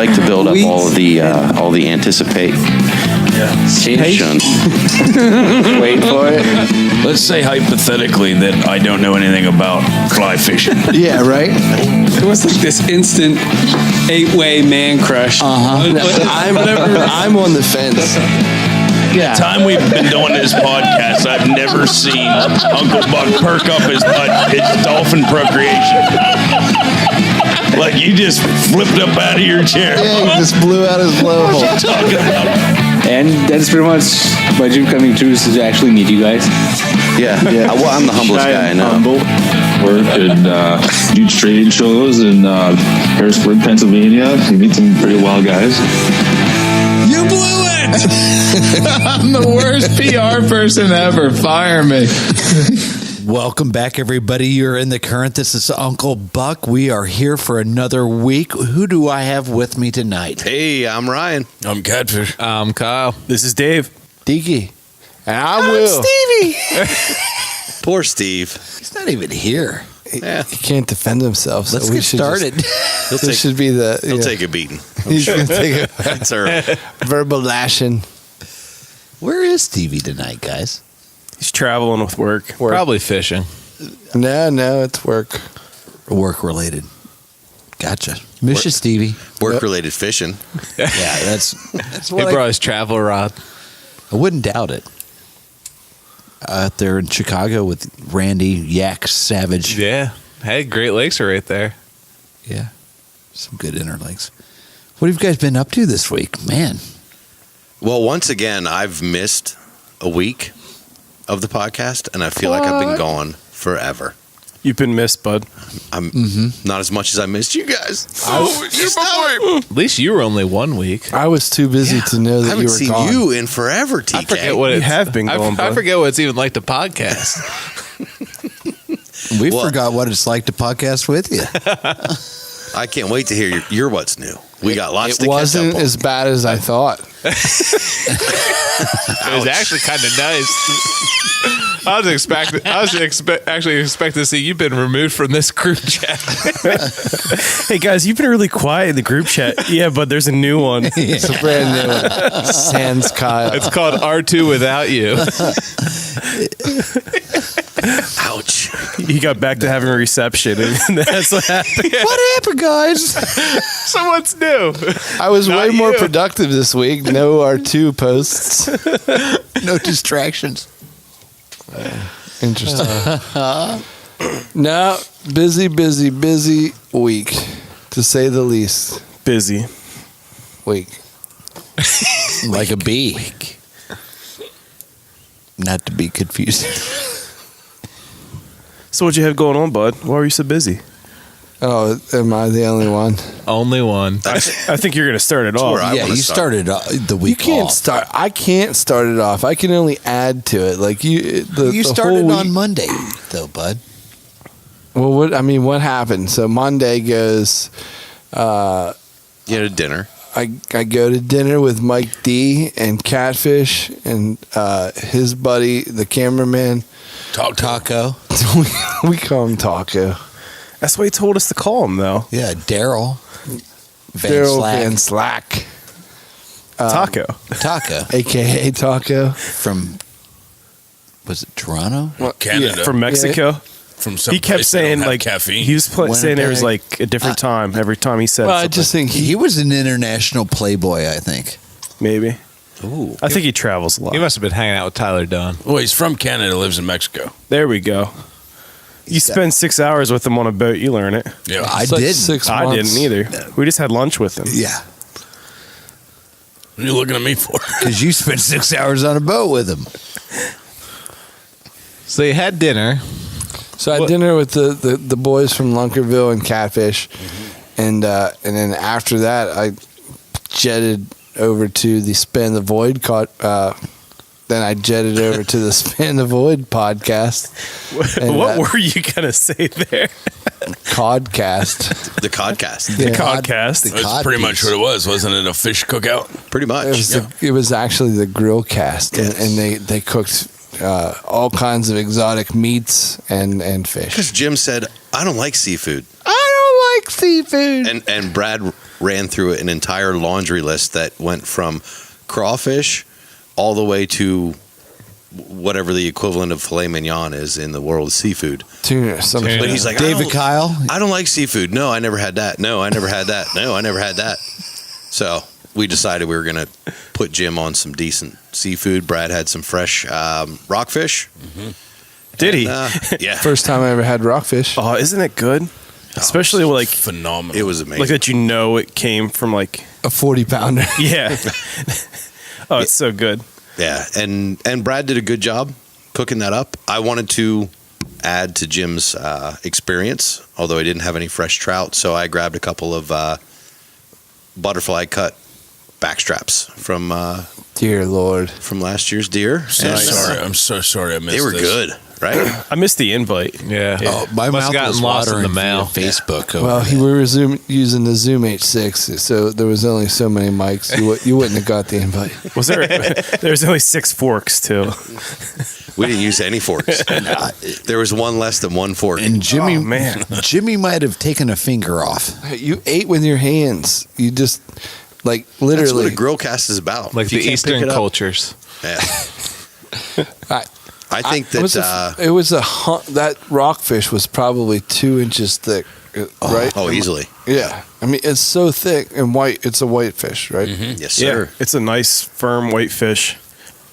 like to build up all the anticipation. Wait for it. Let's say hypothetically that I don't know anything about fly fishing. Yeah, right? It was like this instant 8-way man crush. I'm on the fence. The time we've been doing this podcast, I've never seen Uncle Buck perk up his butt. It's dolphin procreation. Like you just flipped up out of your chair. Yeah, he just blew out his blowhole. What are you talking about? And that's pretty much my dream coming true is to actually meet you guys. Yeah. Well, I'm the humblest guy I know. Work and do trade shows in Harrisburg, Pennsylvania. You meet some pretty wild guys. You blew it! I'm the worst PR person ever. Fire me. Welcome back, everybody. You're in the current. This is Uncle Buck. We are here for another week. Who do I have with me tonight? Hey, I'm Ryan. I'm Catfish. I'm Kyle. This is Dave. Deaky. And I'm Will. Stevie. Poor Steve. He's not even here. Yeah. He can't defend himself. So Let's we get should started. This should be the. He'll take a beating. He's going to take a That's all right. verbal lashing. Where is Stevie tonight, guys? He's traveling with work. Probably fishing. No, it's work. Work related. Gotcha. Miss you, Stevie. Work-related fishing. Yeah, that's He what brought his travel rod. I wouldn't doubt it. Out there in Chicago with Randy Yak Savage. Yeah. Hey, Great Lakes are right there. Yeah. Some good interlinks. What have you guys been up to this week? Man. Well, once again, I've missed a week of the podcast, and I feel like I've been gone forever. You've been missed, bud. I'm not as much as I missed you guys. At least you were only 1 week. I was too busy to know I that haven't you were seen gone. you in forever, TK. I forget what You it's, have been gone, I bud. forget what it's even like to podcast. We Well- forgot what it's like to podcast with you. I can't wait to hear your what's new. We got lots to It catch wasn't up on. as bad as I thought. It was actually kind of nice. I was actually expecting to see you've been removed from this group chat. Hey, guys, you've been really quiet in the group chat. Yeah, but there's a new one. It's a brand new one. Sans Kyle. It's called R2 without you. Ouch. He got back to having a reception, and that's what happened. What happened, guys? Someone's new. I was Not way more you. productive this week. No R2 posts. No distractions. Interesting. No, busy week, to say the least. Busy. Week. Like a bee. Not to be confused. So what'd you have going on, bud? Why were you so busy? Oh, am I the only one? Only one. I think you're going to start it off. where I Yeah, wanna you start. started the You week can't off. start. I can't start it off. I can only add to it. Like you. You The started whole on week- Monday, though, bud. Well, what happened? So Monday goes. You had a dinner. I go to dinner with Mike D and Catfish and his buddy, the cameraman. Taco. We call him Taco. That's why he told us to call him, though. Yeah, Daryl. Daryl Slack. Van Slack. Taco. Taco. AKA Taco. From, was it Toronto? Canada. From Mexico. From some He kept place that don't saying, have like, caffeine. he was saying there was, Winnipeg. like, a different time every time he said Well, I something. just think He was an international playboy, I think. Maybe. Ooh. I think he travels a lot. He must have been hanging out with Tyler Dunn. Well, he's from Canada, lives in Mexico. There we go. You spend 6 hours with him on a boat, you learn it. Yeah, I it's like didn't. 6 I months. didn't either. We just had lunch with him. Yeah, what are you looking at me for? because you spent 6 hours on a boat with him. So you had dinner. So I had dinner with the boys from Lunkerville and Catfish, and then after that I jetted over to the Spin the Void then I jetted over to the Spin the Void podcast. And, What were you going to say there? Codcast. The Codcast. Yeah. Podcast. The That's cod pretty much piece. what it was, wasn't it? A fish cookout? Pretty much. It was actually the grill cast, and they cooked all kinds of exotic meats and fish. Because Jim said, I don't like seafood. I don't like seafood. And Brad ran through an entire laundry list that went from crawfish all the way to whatever the equivalent of filet mignon is in the world of seafood. Tuna. But he's like, David Kyle. I don't like seafood. No, I never had that. No, I never had that. No, I never had that. So we decided we were going to put Jim on some decent seafood. Brad had some fresh rockfish. Did he? Yeah. First time I ever had rockfish. Oh, isn't it good? Especially like phenomenal. It was amazing. like that. It came from like a 40-pounder. Yeah. Oh, it's so good. Yeah, and Brad did a good job cooking that up. I wanted to add to Jim's experience, although I didn't have any fresh trout, so I grabbed a couple of butterfly cut backstraps from dear Lord, from last year's deer. I'm so sorry I missed. They were good, right? I missed the invite. Yeah. Oh, my Must mouth have was gotten lost in watering the mail. via Facebook. Well, we were using the Zoom H6, so there was only so many mics. You wouldn't have got the invite. Was there? There's only 6 forks too. We didn't use any forks. There was one less than one fork. And Jimmy, man. Jimmy might have taken a finger off. You ate with your hands. You just like literally. That's what a grill cast is about. Like If you the can't Eastern pick it up- cultures. Yeah. I think that that rockfish was probably 2 inches thick, right? Oh, easily. Yeah, I mean it's so thick and white. It's a white fish, right? Yes, sir. Yeah, it's a nice firm white fish.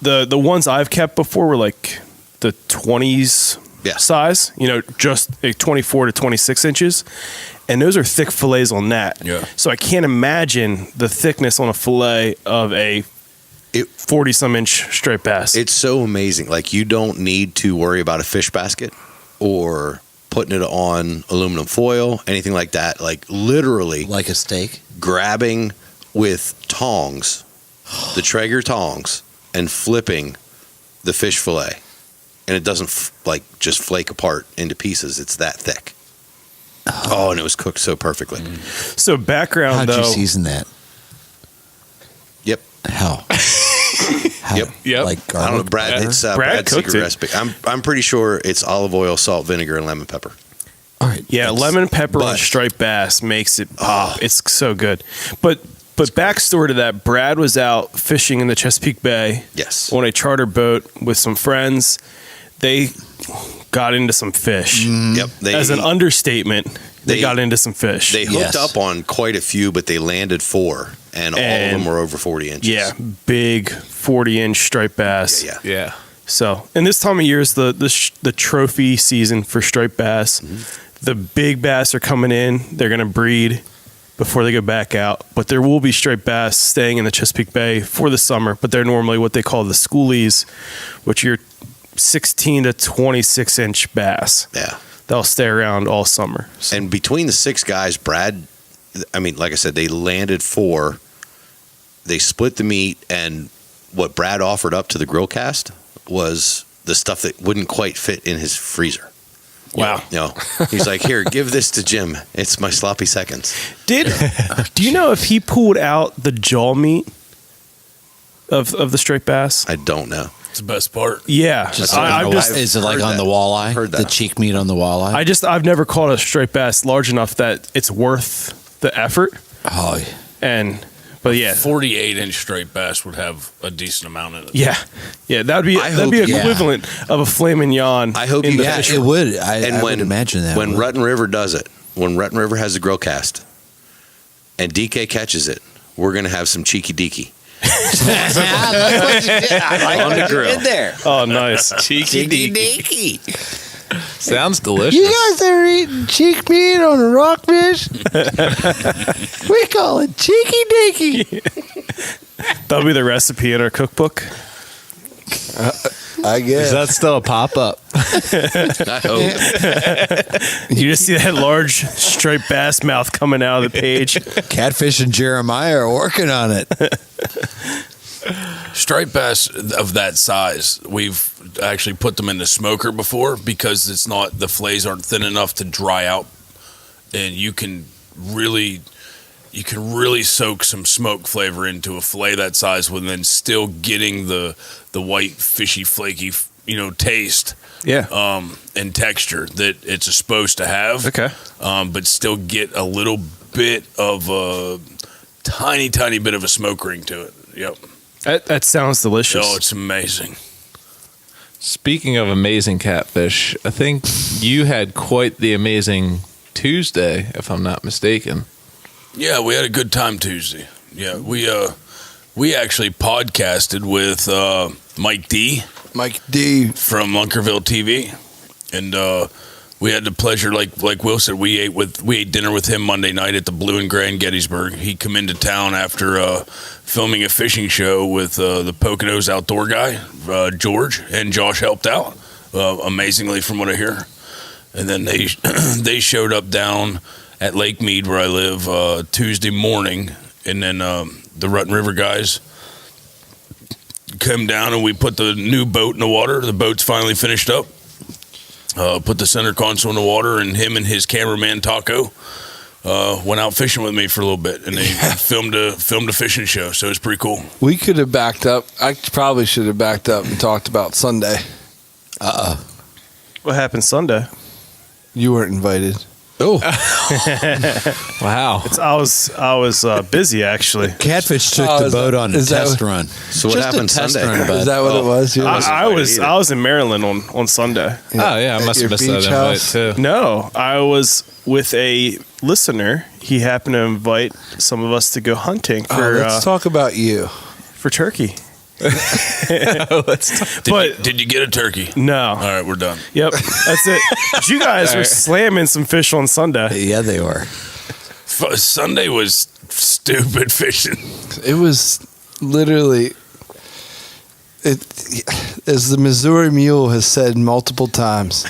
The ones I've kept before were like the 20s size, just 24 to 26 inches. And those are thick fillets on that. Yeah. So I can't imagine the thickness on a fillet of a 40-some inch striped bass. It's so amazing. Like, you don't need to worry about a fish basket or putting it on aluminum foil, anything like that. Like, literally. Like a steak? Grabbing with tongs, the Traeger tongs, and flipping the fish fillet. And it doesn't, just flake apart into pieces. It's that thick. Oh, and it was cooked so perfectly. So background, How'd though. you season that? Yep. How? Yep. Like I don't know, garlic Brad. butter? It's Brad Brad's cooked secret it. recipe. I'm pretty sure it's olive oil, salt, vinegar, and lemon pepper. All right. Yeah, lemon pepper on striped bass makes it pop. It's so good. But backstory to that, Brad was out fishing in the Chesapeake Bay. Yes. On a charter boat with some friends. They got into some fish. Yep. As an understatement, they got into some fish. They hooked up on quite a few, but they landed 4, and all of them were over 40 inches. Yeah, big 40-inch striped bass. Yeah. So, and this time of year is the trophy season for striped bass. The big bass are coming in. They're going to breed before they go back out. But there will be striped bass staying in the Chesapeake Bay for the summer. But they're normally what they call the schoolies, which are 16 to 26-inch bass. Yeah. They'll stay around all summer. So. And between the 6 guys, Brad, like I said, they landed 4. They split the meat, and what Brad offered up to the grill cast was the stuff that wouldn't quite fit in his freezer. Wow. He's like, here, give this to Jim. It's my sloppy seconds. Do you know if he pulled out the jaw meat of the striped bass? I don't know. It's the best part. Yeah. Is it like on the walleye? Heard that. The cheek meat on the walleye? I've never caught a striped bass large enough that it's worth the effort. Oh, But yeah, 48-inch straight bass would have a decent amount in it. yeah, that'd be equivalent of a filet mignon. I hope in the you fish it room. would. I would imagine that. When would. Rutten River does it, when Rutten River has a grill cast, and DK catches it, we're going to have some cheeky deaky. On the grill. In there. Oh, nice. Cheeky deaky. Sounds delicious. You guys are eating cheek meat on a rockfish? We call it cheeky deaky. That'll be the recipe in our cookbook. I guess. Is that still a pop-up? I hope. You just see that large striped bass mouth coming out of the page. Catfish and Jeremiah are working on it. Striped bass of that size, we've actually put them in the smoker before because the fillets aren't thin enough to dry out, and you can really soak some smoke flavor into a fillet that size, when then still getting the white fishy flaky taste, and texture that it's supposed to have. Okay, but still get a little bit of tiny bit of a smoke ring to it. Yep. That sounds delicious. Oh, it's amazing. Speaking of amazing catfish, I think you had quite the amazing Tuesday, if I'm not mistaken. Yeah, we had a good time Tuesday. Yeah, we actually podcasted with Mike D from Lunkerville TV, and we had the pleasure, like Will said, we ate dinner with him Monday night at the Blue and Gray in Gettysburg. He come into town after filming a fishing show with the Poconos outdoor guy, George, and Josh helped out amazingly from what I hear. And then they showed up down at Lake Mead where I live Tuesday morning, and then the Rutten River guys came down and we put the new boat in the water. The boat's finally finished up. Put the center console in the water, and him and his cameraman Taco went out fishing with me for a little bit, and they filmed a fishing show. So it was pretty cool. We could have backed up. I probably should have backed up and talked about Sunday. What happened Sunday? You weren't invited. Oh, wow! I was busy actually. Catfish took the boat on a test run. So what happened Sunday? Is that what it was? I was in Maryland on Sunday. Oh yeah, I must have missed that invite too. No, I was with a listener. He happened to invite some of us to go hunting for. Let's talk about you for turkey. Did you get a turkey? No. All right, we're done. Yep, that's it. But you guys were slamming some fish on Sunday. Yeah, they were. Sunday was stupid fishing. It was literally, as the Missouri Mule has said multiple times,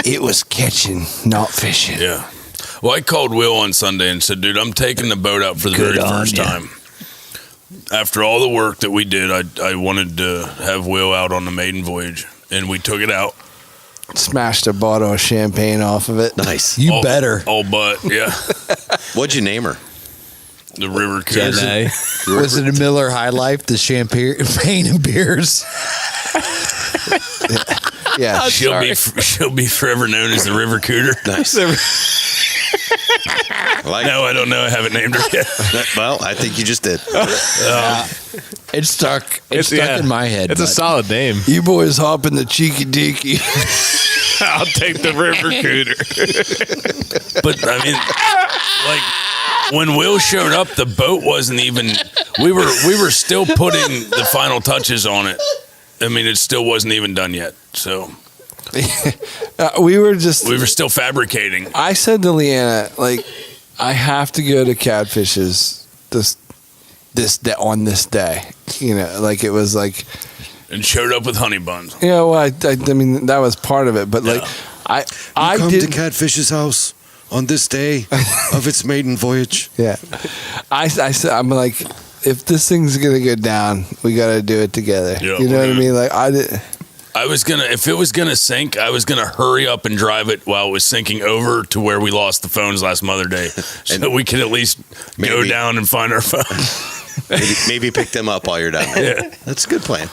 it was catching, not fishing. Yeah. Well, I called Will on Sunday and said, dude, I'm taking the boat out for the very first time. After all the work that we did, I wanted to have Will out on the maiden voyage, and we took it out. Smashed a bottle of champagne off of it. Nice. You better. All but, yeah. What'd you name her? The River Cooter. Was it a Miller High Life, the champagne and beers? Yeah. She'll be forever known as the River Cooter. Nice. I don't know. I haven't named her yet. Well, I think you just did. It's stuck. It's stuck in my head. It's a solid name. You boys hop in the cheeky deaky. I'll take the River Cooter. But I mean, like when Will showed up, the boat wasn't even. We were still putting the final touches on it. I mean, it still wasn't even done yet. So we were still fabricating. I said to Leanna, like, I have to go to Catfish's this day, on this day. You know, like it was like. And showed up with honey buns. Yeah, well, I mean that was part of it, but like I come to Catfish's house on this day of its maiden voyage. Yeah, I said I'm like, if this thing's gonna go down, we got to do it together. Yeah, you know what I mean? Like if it was gonna sink, I was gonna hurry up and drive it while it was sinking over to where we lost the phones last Mother Day, so we could at least go down and find our phones. maybe pick them up while you're down there. Yeah. That's a good plan.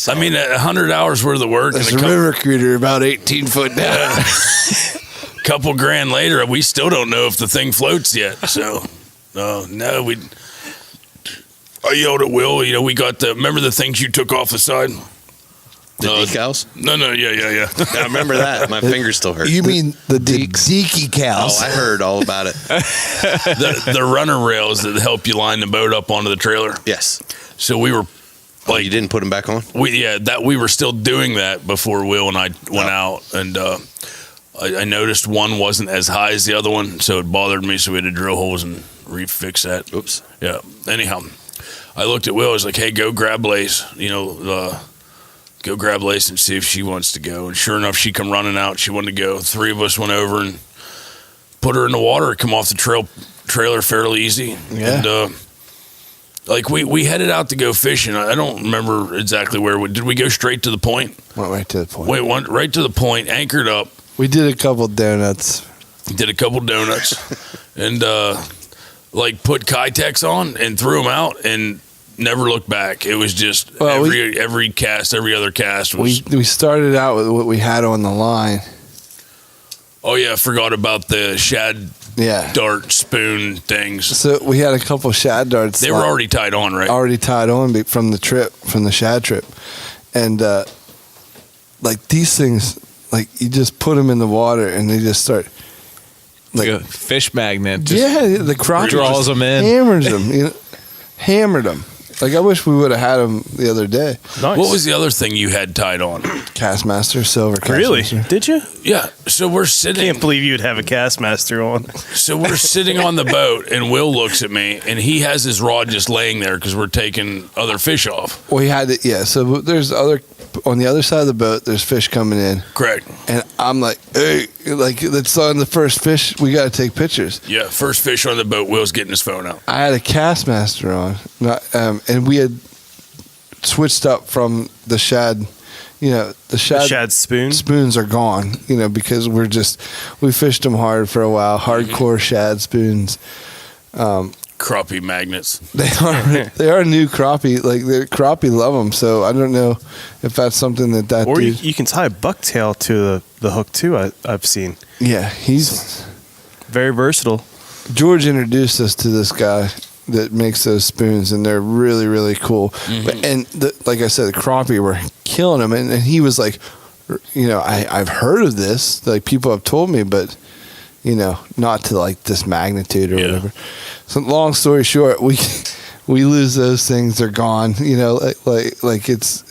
I mean, 100 hours worth of work. There's a river cruiser about 18 foot down. A couple grand later, we still don't know if the thing floats yet. So, no, we. I yelled at Will. You know, we got remember the things you took off the side? The decals? No, yeah. I remember that. My fingers still hurt. You mean the deaky cows? Oh, I heard all about it. the runner rails that help you line the boat up onto the trailer. Yes. So we were. Like, you didn't put them back on? We were still doing that before Will and I went out, and I noticed one wasn't as high as the other one, so it bothered me. So we had to drill holes and refix that. Oops. Yeah. Anyhow, I looked at Will. I was like, "Hey, go grab Lace. Go grab Lace and see if she wants to go." And sure enough, she come running out. She wanted to go. 3 of us went over and put her in the water. Come off the trailer fairly easy. Yeah. And, like we headed out to go fishing. I don't remember exactly where. Did we go straight to the point? Went right to the point. Went right to the point, anchored up. We did a couple donuts. And like put Kitex on and threw them out and never looked back. It was just every cast, every other cast was. We started out with what we had on the line. Oh yeah, I forgot about the shad Yeah. dart spoon things. So we had a couple shad darts. They were already tied on, right? Already tied on from the shad trip. And like these things, like you just put them in the water and they just start like a fish magnet. The crappie draws them in. Hammers them, hammered them. Like I wish we would have had them the other day. Nice. What was the other thing you had tied on? Castmaster, silver Castmaster. Really? Did you? Yeah. So we're sitting. Can't believe you'd have a Castmaster on. So we're sitting on the boat, and Will looks at me, and he has his rod just laying there because we're taking other fish off. We had it, yeah. So there's on the other side of the boat. There's fish coming in. Correct. And I'm like, hey, like it's on the first fish. We got to take pictures. Yeah, first fish on the boat. Will's getting his phone out. I had a Castmaster on, and we had switched up from the shad. The shad spoons are gone. Because we fished them hard for a while. Hardcore shad spoons. Crappie magnets. They are new crappie. Like the crappie love them. So I don't know if that's something that or dude, you can tie a bucktail to the hook too. I've seen. Yeah, he's very versatile. George introduced us to this guy that makes those spoons, and they're really, really cool. Mm-hmm. But like I said, the crappie were killing him, and he was like, I've heard of this. Like people have told me, but not to like this magnitude or whatever. So long story short, we lose those things. They're gone. Like it's,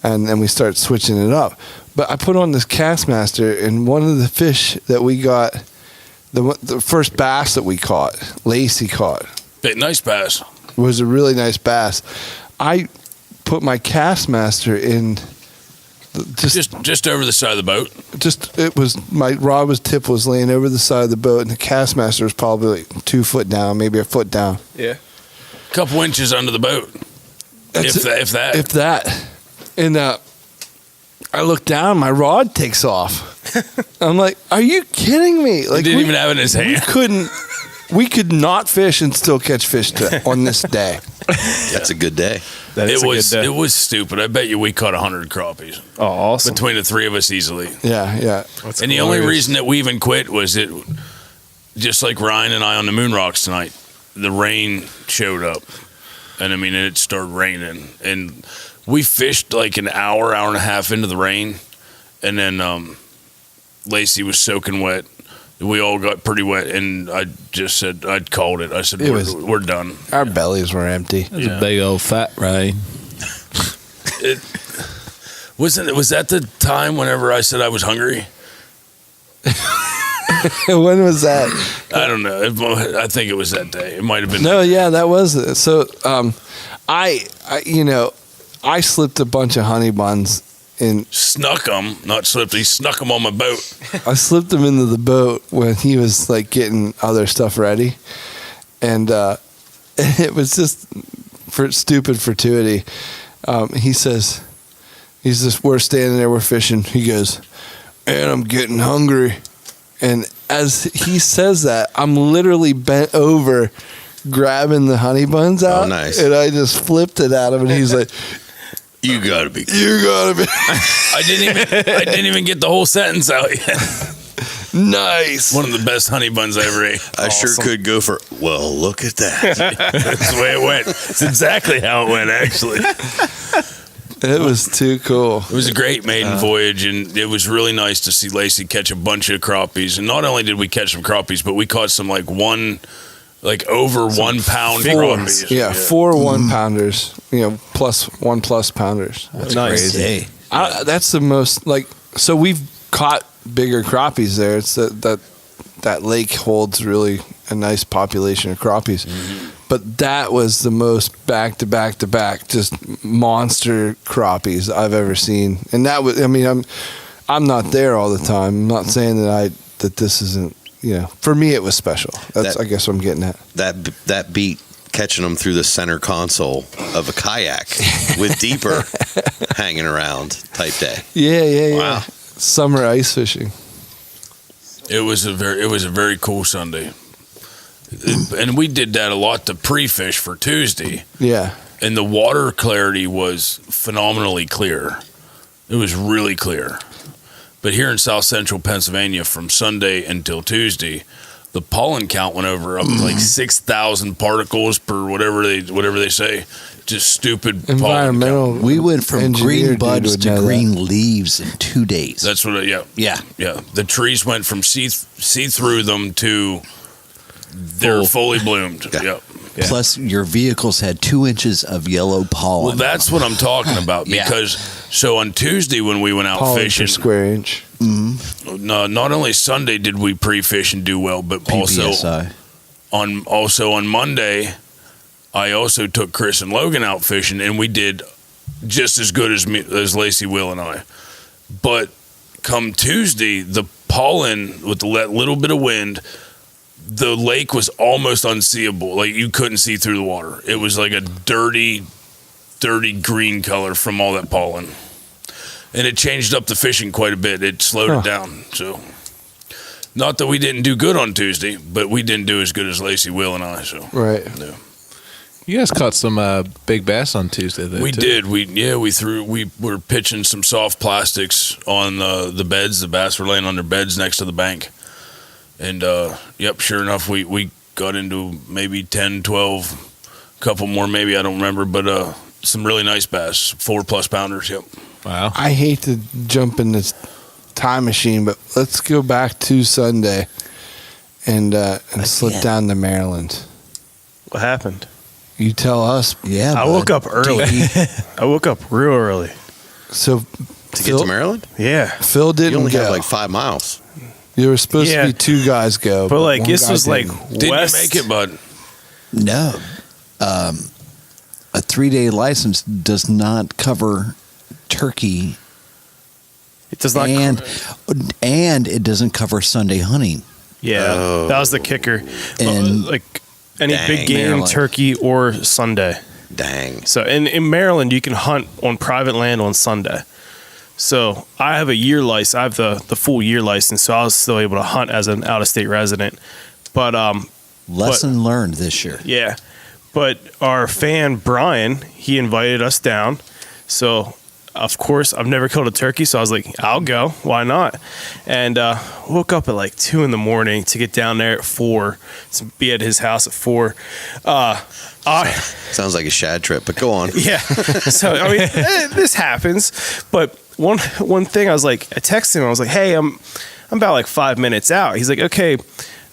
and we start switching it up. But I put on this Castmaster, and one of the fish that we got, the first bass that we caught, Lacey caught. Nice bass. Was a really nice bass. I put my Castmaster in just over the side of the boat. My rod tip was laying over the side of the boat, and the Castmaster was probably like 2 foot down, maybe a foot down. Yeah, a couple inches under the boat. If that. And I look down, my rod takes off. I'm like, "Are you kidding me?" Like, he didn't even have it in his hand. We could not fish and still catch fish on this day. That's a good day. It was stupid. I bet you we caught 100 crappies. Oh, awesome! Between the three of us, easily. Yeah. And the only reason that we even quit was it, just like Ryan and I on the Moon Rocks tonight. The rain showed up, and it started raining, and we fished like an hour and a half into the rain, and then Lacey was soaking wet. We all got pretty wet, and I just said, I'd called it. I said, we're done. Our bellies were empty. It was a big old fat rain. Was that the time whenever I said I was hungry? When was that? I don't know. I think it was that day. It might have been. No, yeah, that was it. So, I slipped a bunch of honey buns. Snuck them, not slipped. He snuck them on my boat. I slipped them into the boat when he was like getting other stuff ready, and it was just for stupid fortuity. He says, we're standing there, we're fishing. He goes, and I'm getting hungry. And as he says that, I'm literally bent over, grabbing the honey buns out. Oh, nice. And I just flipped it at him, and he's like, You gotta be. I didn't even get the whole sentence out yet. Nice. One of the best honey buns I ever ate. I sure could go for. Well, look at that. That's the way it went. It's exactly how it went, actually. It was too cool. It was a great maiden voyage, and it was really nice to see Lacey catch a bunch of crappies. And not only did we catch some crappies, but we caught some over 1 pound crappies. Yeah, 4 1-pounders. Plus 1+ pounders. That's nice. Crazy. That's the most So we've caught bigger crappies there. It's that lake holds really a nice population of crappies. Mm-hmm. But that was the most back to back to back, just monster crappies I've ever seen. And that was, I'm not there all the time. I'm not saying that this isn't, for me it was special. That's I guess what I'm getting at. That beat catching them through the center console of a kayak with deeper hanging around type day. Yeah. Wow. Summer ice fishing. It was a very cool Sunday. And we did that a lot to pre-fish for Tuesday. Yeah. And the water clarity was phenomenally clear. It was really clear. But here in South Central Pennsylvania, from Sunday until Tuesday, the pollen count went over up like 6,000 particles per whatever they say. Just stupid environmental. Pollen count. We went from green buds to green leaves in 2 days. That's what. Yeah. The trees went from see through them to they're fully bloomed. Yeah. Plus, your vehicles had 2 inches of yellow pollen. Well, that's what I'm talking about because so on Tuesday when we went out pollen fishing, per square inch. No, not only Sunday did we pre-fish and do well, but PPSI. also on Monday, I also took Chris and Logan out fishing, and we did just as good as Lacey, Will, and I. But come Tuesday, the pollen with that little bit of wind, the lake was almost unseeable. Like you couldn't see through the water. It was like a dirty green color from all that pollen. And it changed up the fishing quite a bit. It slowed it down. So, not that we didn't do good on Tuesday, but we didn't do as good as Lacey, Will, and I. So right. Yeah. You guys caught some big bass on Tuesday, though. We did. We were pitching some soft plastics on the beds. The bass were laying on their beds next to the bank. And, sure enough, we got into maybe 10, 12, a couple more maybe, I don't remember, but some really nice bass, 4+ pounders, yep. Wow. I hate to jump in this time machine, but let's go back to Sunday and slip down to Maryland. What happened? You tell us. Yeah, I woke up early. I woke up real early. So To get to Maryland? Yeah. Phil You didn't only go. have like 5 miles. You were supposed to be 2 guys go, but like one this guy was like didn't. Didn't west. you make it, bud? No. A 3-day license does not cover turkey. It does not. And it doesn't cover Sunday hunting. Yeah, that was the kicker. And like any Dang, big game, Maryland. turkey or Sunday. Dang. So in Maryland, you can hunt on private land on Sunday. So I have a year license. I have the full year license, so I was still able to hunt as an out-of-state resident. But lesson learned this year. yeah. But our fan Brian, he invited us down. So of course, I've never killed a turkey, so I was like, I'll go. Why not? And woke up at like 2 a.m. to get down there at 4, to be at his house at 4. Sounds like a shad trip, but go on. Yeah. So I mean, this happens. But one thing, I was like, I texted him. I was like, hey, I'm about like 5 minutes out. He's like, okay,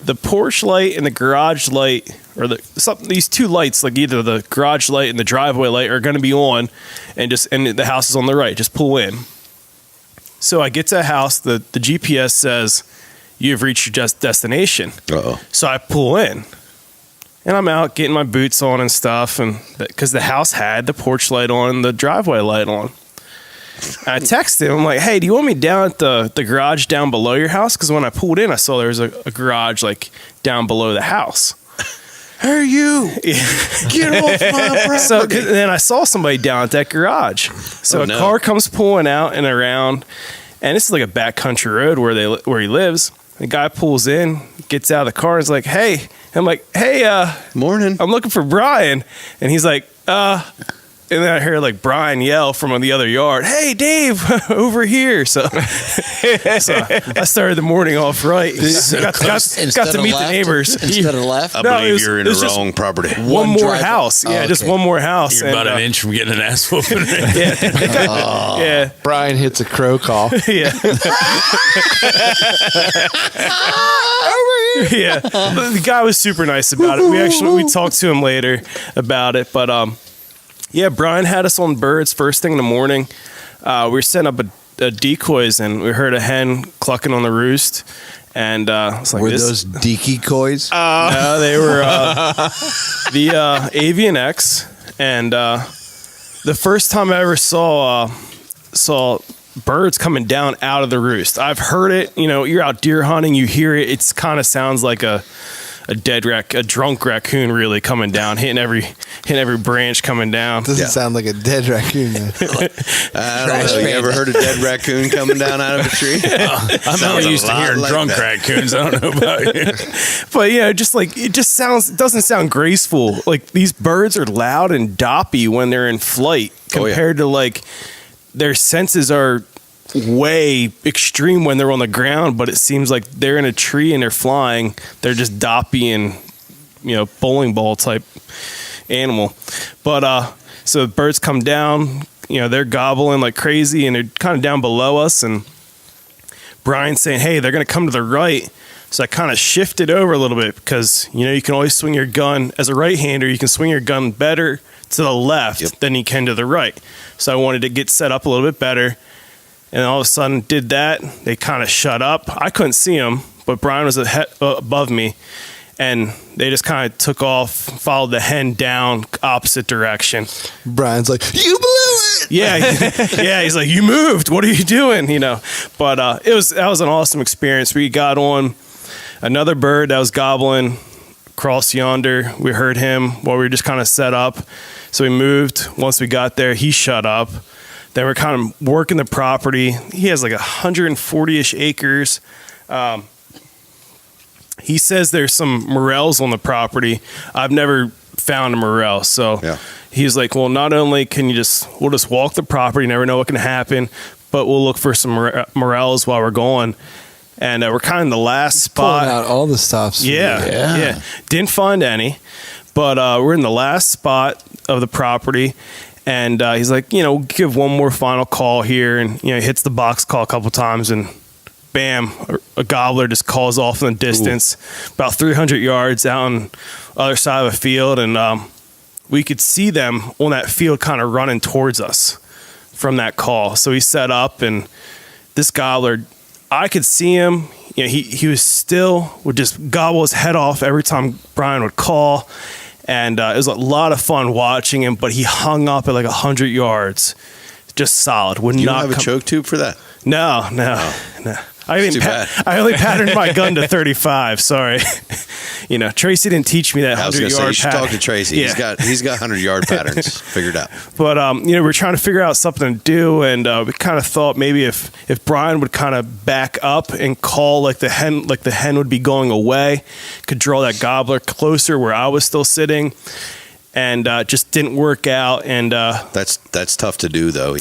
the porch light and the garage light, or these 2 lights, like either the garage light and the driveway light, are going to be on, and the house is on the right. Just pull in. So I get to the house. The GPS says you have reached your destination. Uh-oh. So I pull in, and I'm out getting my boots on and stuff, and because the house had the porch light on and the driveway light on. And I texted him, I'm like, hey, do you want me down at the garage down below your house? Because when I pulled in, I saw there was a garage like down below the house. Hey, you! Get off my property! So then I saw somebody down at that garage. So a car comes pulling out and around, and this is like a backcountry road where he lives. The guy pulls in, gets out of the car, and is like, hey. I'm like, hey, morning. I'm looking for Brian. And he's like, and then I heard like Brian yell from the other yard, hey, Dave, over here. So I started the morning off right. Got to meet the neighbors. Instead of left? I believe you're in the wrong property. One more house. Yeah, just one more house. You're about an inch from getting an ass whooping. Yeah. Brian hits a crow call. Yeah. Yeah. The guy was super nice about it. We talked to him later about it, but yeah, Brian had us on birds first thing in the morning. We were setting up a decoys, and we heard a hen clucking on the roost. And I was like, were those decoys? No, they were the Avian X. And the first time I ever saw birds coming down out of the roost. I've heard it. You know, you're out deer hunting, you hear it. It kind of sounds like a drunk raccoon really coming down, hitting every branch coming down. Doesn't sound like a dead raccoon. I don't know. You ever heard a dead raccoon coming down out of a tree? I'm not used to hearing drunk raccoons. I don't know about you. But yeah, it doesn't sound graceful. Like these birds are loud and doppy when they're in flight compared to like their senses are way extreme when they're on the ground, but it seems like they're in a tree and they're flying. They're just doppy and, bowling ball type animal. But so the birds come down, they're gobbling like crazy and they're kind of down below us. And Brian's saying, hey, they're going to come to the right. So I kind of shifted over a little bit because, you can always swing your gun. As a right-hander, you can swing your gun better to the left than you can to the right. So I wanted to get set up a little bit better. And all of a sudden did that. They kind of shut up. I couldn't see them, but Brian was above me. And they just kind of took off, followed the hen down opposite direction. Brian's like, you blew it! Yeah, he's like, you moved. What are you doing? But that was an awesome experience. We got on another bird that was gobbling across yonder. We heard him while we were just kind of set up. So we moved. Once we got there, he shut up. Then we're kind of working the property. He has like 140-ish acres. He says there's some morels on the property. I've never found a morel. So he's like, well, not only can we'll just walk the property, never know what can happen, but we'll look for some morels while we're going. And we're kind of in the last spot. Pulling out all the stops. Yeah. Didn't find any, but we're in the last spot of the property. And he's like, give one more final call here. And, he hits the box call a couple times and bam, a gobbler just calls off in the distance, about 300 yards out on the other side of a field. And we could see them on that field kind of running towards us from that call. So he set up and this gobbler, I could see him. He was still, would just gobble his head off every time Brian would call. And it was a lot of fun watching him, but he hung up at like 100 yards. Just solid. You don't have a choke tube for that? No. I only patterned my gun to 35. Sorry. Tracy didn't teach me that 100-yard pattern. You should talk to Tracy. Yeah. He's got 100-yard patterns figured out. But we're trying to figure out something to do, and we kind of thought maybe if Brian would kind of back up and call like the hen would be going away, could draw that gobbler closer where I was still sitting. And just didn't work out, and that's tough to do though.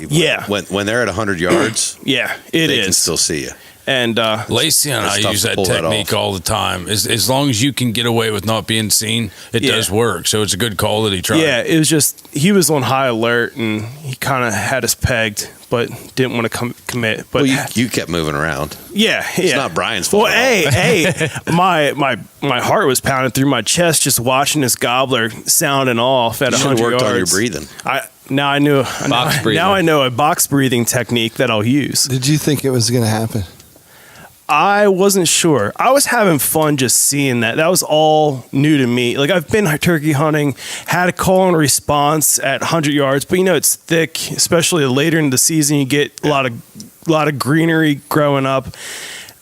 When they're at 100 yards, they can still see you. And Lacey and I use that technique all the time. As long as you can get away with not being seen, it does work. So it's a good call that he tried. Yeah, it was just he was on high alert and he kind of had us pegged, but didn't want to commit. But you kept moving around. Yeah. It's not Brian's fault. Well, hey, my heart was pounding through my chest just watching this gobbler sounding off at 100 yards. You worked on your breathing. Now I know a box breathing technique that I'll use. Did you think it was going to happen? I wasn't sure. I was having fun just seeing that. That was all new to me. Like, I've been turkey hunting, had a call and response at 100 yards, but it's thick, especially later in the season. You get a lot of greenery growing up.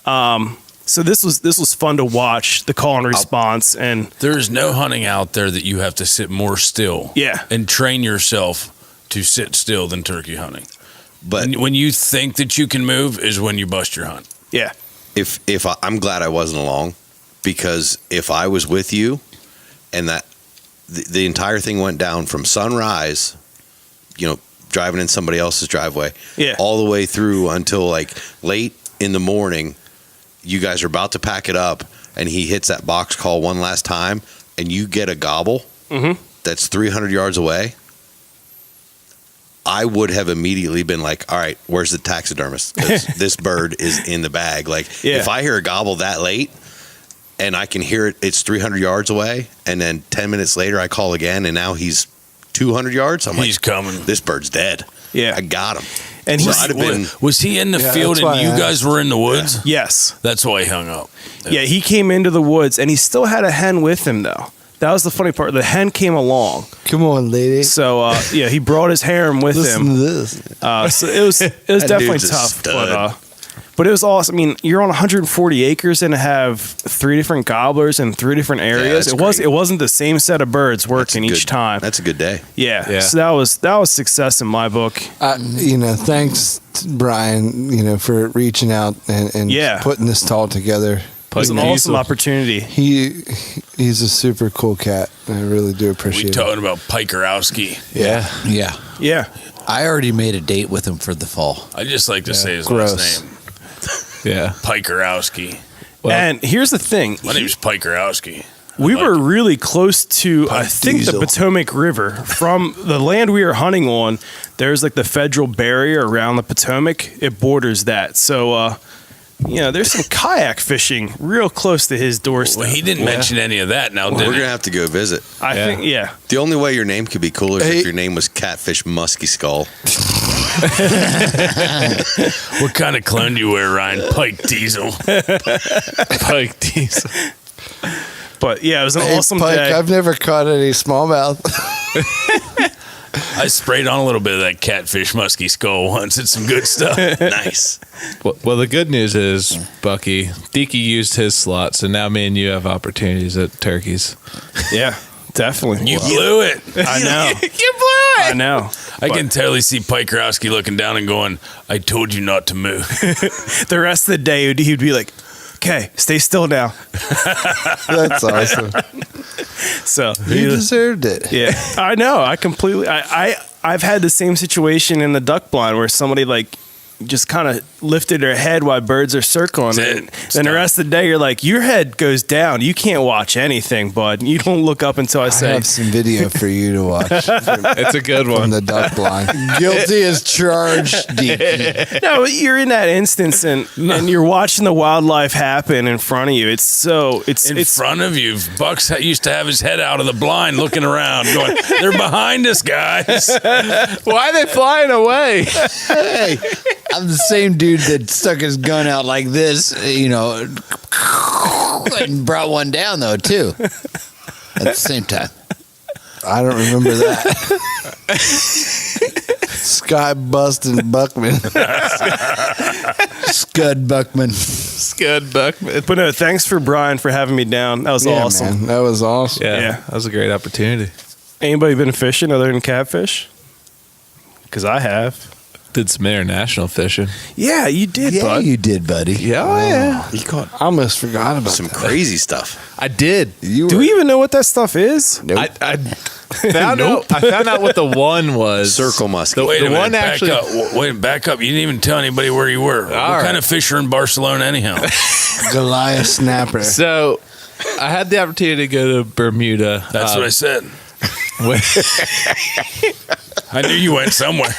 So this was fun to watch, the call and response. And there's no hunting out there that you have to sit more still. Yeah. And train yourself to sit still than turkey hunting. But when you think that you can move is when you bust your hunt. Yeah. If I'm glad I wasn't along, because if I was with you and that the entire thing went down from sunrise, driving in somebody else's driveway, all the way through until like late in the morning, you guys are about to pack it up and he hits that box call one last time and you get a gobble that's 300 yards away, I would have immediately been like, all right, where's the taxidermist? 'Cause this bird is in the bag. Like, if I hear a gobble that late and I can hear it's 300 yards away, and then 10 minutes later I call again and now he's 200 yards, he's coming. This bird's dead. Yeah. I got him. And was he in the field and you guys were in the woods? Yes. That's why he hung up. Yeah, he came into the woods and he still had a hen with him, though. That was the funny part. The hen came along. Come on, lady. So he brought his harem with him. Listen to this. So it was definitely tough, but it was awesome. I mean, you're on 140 acres and have 3 different gobblers in 3 different areas. It wasn't the same set of birds working each time. That's a good day. Yeah. So that was success in my book. Thanks, Brian. For reaching out and putting this all together. It was an awesome opportunity. He's a super cool cat. I really do appreciate it. We're talking about Pikerowski. Yeah. I already made a date with him for the fall. I just like to say his Gross. last name. Yeah. Pikerowski. And here's the thing. My name's Pikerowski. We were really close to, I think, the PikeDiesel. Potomac River. From the land we were hunting on, there's like the federal barrier around the Potomac. It borders that. So, there's some kayak fishing real close to his doorstep. Well, he didn't mention any of that now, We're did going he? to have to go visit. I think, yeah. The only way your name could be cooler is Hey. if your name was Catfish Musky Skull. What kind of clone do you wear, Ryan? PikeDiesel. PikeDiesel. But yeah, it was an Hey, awesome Pike, day. I've never caught any smallmouth. I sprayed on a little bit of that Catfish Musky Skull once. It's some good stuff. Nice. Well, the good news is, Bucky, Deaky used his slot, so now me and you have opportunities at turkeys. Yeah, definitely. You blew it. I know. You blew it. I know. I can totally see Pikerowski looking down and going, I told you not to move. The rest of the day, he'd be like, okay, stay still now. That's awesome. So You deserved it. yeah, I know. I completely. I've had the same situation in the duck blind where somebody like just kind of lifted their head while birds are circling. That's it. And It's then the done. rest of the day, you're like, your head goes down. You can't watch anything, bud. You don't look up until I I say, have some video for you to watch It's a good from one. the duck blind. Guilty as charged. Deaky. no, you're in that instance and you're watching the wildlife happen in front of you. It's so it's In front of you, Bucks used to have his head out of the blind looking around, going, they're behind us, guys. Why are they flying away? Hey, I'm the same dude that stuck his gun out like this, and brought one down though too. At the same time. I don't remember that. Sky busting Buckman. Scud Buckman. Scud Buckman. But no, thanks for Brian for having me down. That was Yeah, awesome. man, that was awesome. Yeah, that was a great opportunity. Anybody been fishing other than catfish? Because I have. Did some international fishing. Yeah, you did, Yeah, bud. you did, buddy. Yeah. He caught I almost forgot about some that. crazy stuff. I did. Do we even know what that stuff is? I found out. I found out what the one was. Circle musky. Wait The a minute, one back actually- up. Wait, back up. You didn't even tell anybody where you were. What right. kind of fish are in Barcelona anyhow? Goliath snapper. So, I had the opportunity to go to Bermuda. That's what I said. I knew you went somewhere.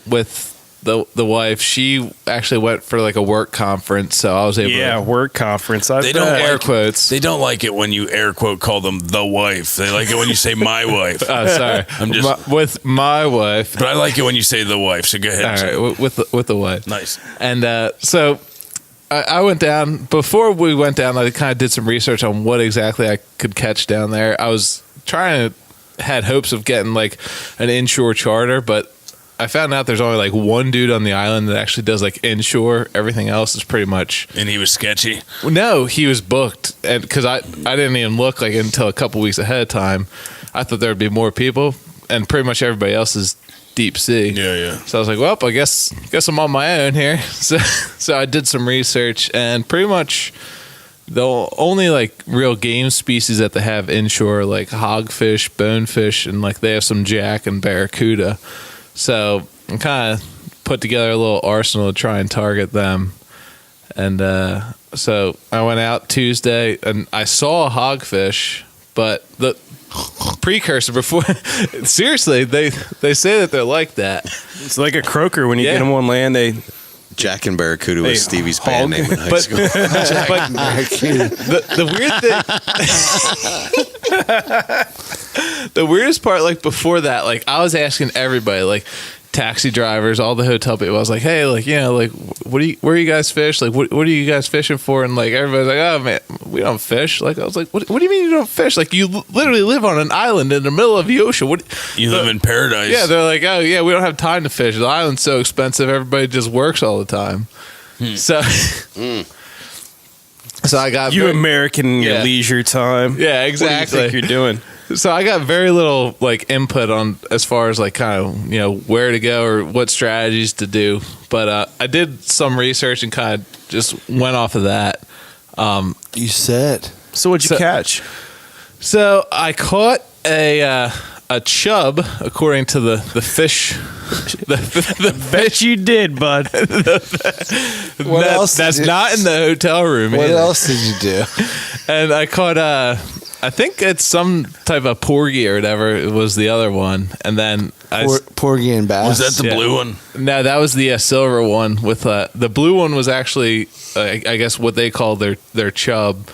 with the wife. She actually went for like a work conference, so I was able. Yeah, to, work conference. I They bet. don't air like quotes. They don't like it when you air quote call them the wife. They like it when you say my wife. Oh, sorry. I'm just- with my wife. But I like it when you say the wife. So go ahead. All right, with the wife. Nice. And so I went down. Before we went down, I kind of did some research on what exactly I could catch down there. I was had hopes of getting like an inshore charter, but I found out there's only like one dude on the island that actually does like inshore. Everything else is pretty much. And he was sketchy. No, he was booked, and because I didn't even look like until a couple weeks ahead of time. I thought there would be more people, and pretty much everybody else is deep sea. Yeah, yeah. So I was like, well, I guess I'm on my own here. So I did some research, and pretty much the only like real game species that they have inshore are like hogfish, bonefish, and like they have some jack and barracuda. So I kind of put together a little arsenal to try and target them. And so I went out Tuesday and I saw a hogfish, but the precursor before seriously, they say that they're like that. It's like a croaker when you Yeah. get them on land. They Jack and Barracuda Hey, was Stevie's band hog. name in high But- school. The weird thing, the weirdest part, like before that, like I was asking everybody, like taxi drivers, all the hotel people. I was like, hey, like like where do you guys fish? Like what are you guys fishing for? And like everybody's like, oh man, we don't fish. Like I was like, what do you mean you don't fish? Like you literally live on an island in the middle of the ocean. You live in paradise. Yeah, they're like, oh yeah, we don't have time to fish. The island's so expensive. Everybody just works all the time. So. So I got you American in your Yeah. leisure time. Yeah, What do you exactly. think you're doing? So I got very little like input on as far as like kind of where to go or what strategies to do, but I did some research and kind of just went off of that. You said. So what'd you catch? So I caught a a chub, according to the fish. The Bet you did, bud. What else? That's not in the hotel room. What either. else did you do? And I caught I think it's some type of porgy or whatever. It was the other one, and then Porgy and bass. Was that the blue one? No, that was the silver one. With the blue one was actually, I guess, what they call their chub.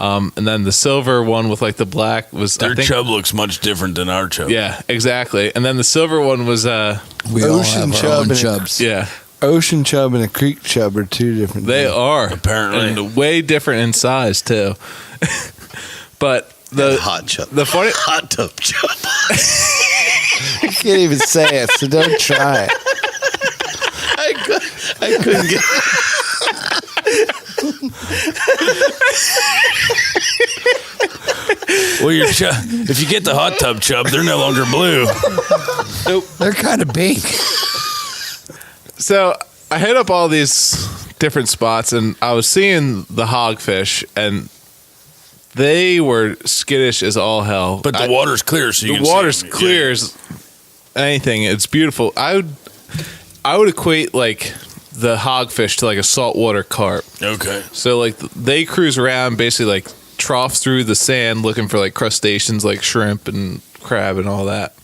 And then the silver one with like the black was Their chub looks much different than our chub. Yeah, exactly. And then the silver one was We all ocean have our own chub and chubs. yeah. Ocean chub and a creek chub are two different They things. are Apparently. and way different in size too. But And hot chub. the funny Hot tub chub. You can't even say it, so don't try it. I couldn't get. Well, if you get the hot tub chub, they're no longer blue. They're kind of big. So I hit up all these different spots, and I was seeing the hogfish, and they were skittish as all hell. But the water's clear, so you can the see water's them. clear as anything. It's beautiful. I would equate like the hogfish to like a saltwater carp. Okay. So like they cruise around, basically like trough through the sand looking for like crustaceans like shrimp and crab and all that.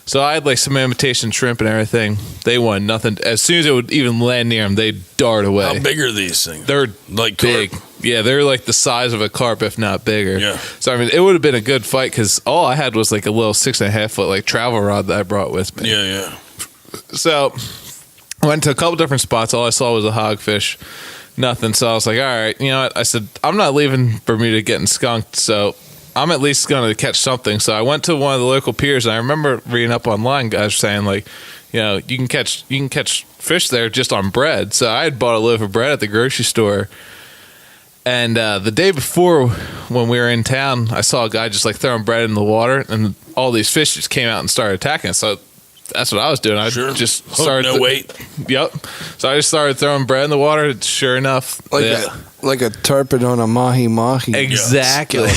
So I had like some imitation shrimp and everything. They wanted nothing. As soon as it would even land near them, they'd dart away. How big are these things? They're like big. carp? Yeah, they're like the size of a carp, if not bigger. Yeah. So I mean, it would have been a good fight because all I had was like a little 6.5 foot like travel rod that I brought with me. Yeah, yeah. So I went to a couple different spots. All I saw was a hogfish. Nothing. So I was like, all right, you know what? I said, I'm not leaving Bermuda getting skunked, so I'm at least going to catch something. So I went to one of the local piers, and I remember reading up online, guys saying like, you know, you can catch fish there just on bread. So I had bought a loaf of bread at the grocery store. And the day before, when we were in town, I saw a guy just like throwing bread in the water, and all these fish just came out and started attacking us. So that's what I was doing. I just started. No wait. Yep. So I just started throwing bread in the water. Sure enough, like a tarpon on a mahi. Exactly.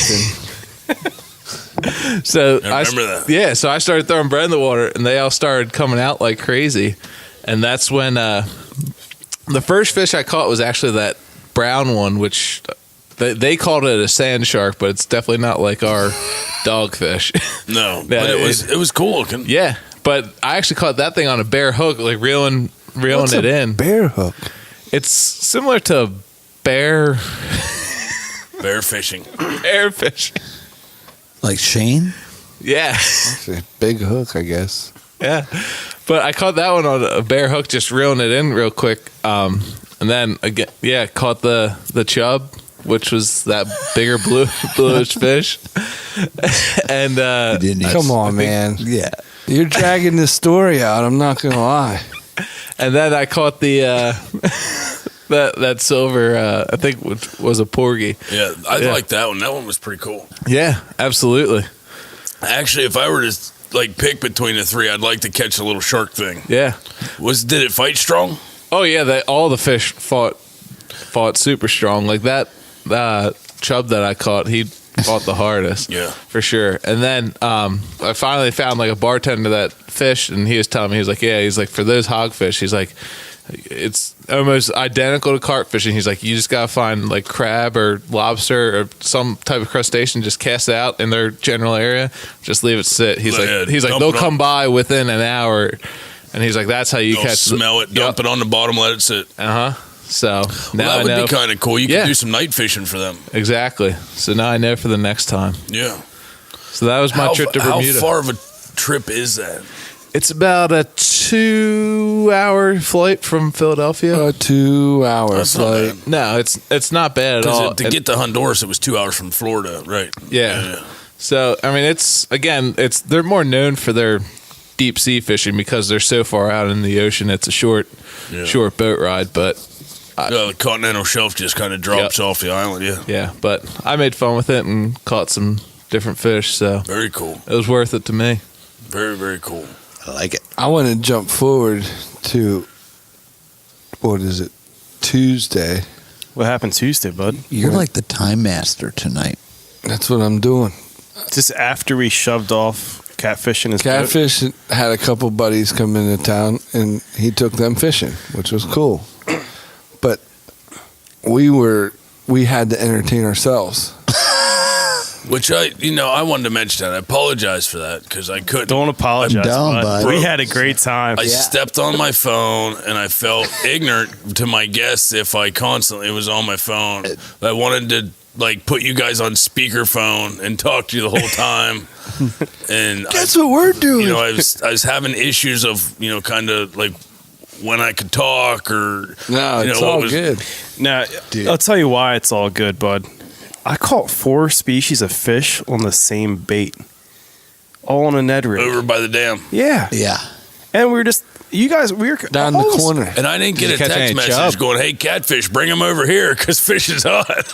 So I remember that. Yeah. So I started throwing bread in the water, and they all started coming out like crazy. And that's when the first fish I caught was actually that brown one, which they called it a sand shark, but it's definitely not like our dogfish. No, Yeah, but it was cool looking. Yeah, but I actually caught that thing on a bare hook, like reeling What's it a in. bear hook? It's similar to bear fishing. bear fishing. Like Shane? Yeah, It's a big hook, I guess. yeah. But I caught that one on a bare hook, just reeling it in real quick. And then again, caught the chub, which was that bigger bluish fish. And Come on, man. Yeah. You're dragging this story out. I'm not gonna lie. and then I caught the that silver. I think was a porgy. Yeah, I like that one. That one was pretty cool. Yeah, absolutely. Actually, if I were to like pick between the three, I'd like to catch the little shark thing. Yeah. Did it fight strong? Oh yeah, all the fish fought super strong. Like that chub that I caught, he fought the hardest. Yeah, for sure. And then I finally found like a bartender that fished, and he was telling me, he's like for those hogfish, he's like it's almost identical to carp fishing. He's like, you just gotta find like crab or lobster or some type of crustacean, just cast it out in their general area, just leave it sit. He's like they'll come by within an hour. And he's like, that's how you catch. Smell it, dump it on the bottom, let it sit. So now that would be kind of cool. You could do some night fishing for them. Exactly. So now I know for the next time. Yeah. So that was my trip to Bermuda. How far of a trip is that? It's about a 2-hour flight from Philadelphia. A 2-hour flight. No, it's not bad at all. To get to Honduras, it was 2 hours from Florida, right? Yeah. So I mean, they're more known for their deep sea fishing because they're so far out in the ocean. It's a short boat ride, but the continental shelf just kind of drops off the island. Yeah, but I made fun with it and caught some different fish. So very cool. It was worth it to me. Very, very cool. I like it. I want to jump forward to Tuesday. What happened Tuesday, bud? You're like the time master tonight. That's what I'm doing. Just after we shoved off catfish in his boat? Catfish had a couple buddies come into town, and he took them fishing, which was cool. But we had to entertain ourselves. Which I wanted to mention that. I apologize for that because I couldn't. Don't apologize, bud. We had a great time. I stepped on my phone and I felt ignorant to my guests if I constantly was on my phone. I wanted to put you guys on speakerphone and talk to you the whole time. And that's what we're doing. I was having issues of kind of when I could talk or no, it's all good. Now, I'll tell you why it's all good, bud. I caught 4 species of fish on the same bait, all on a Ned rig over by the dam. Yeah, and we were down the corner, and I didn't get a text message going, "Hey, catfish, bring them over here because fish is hot."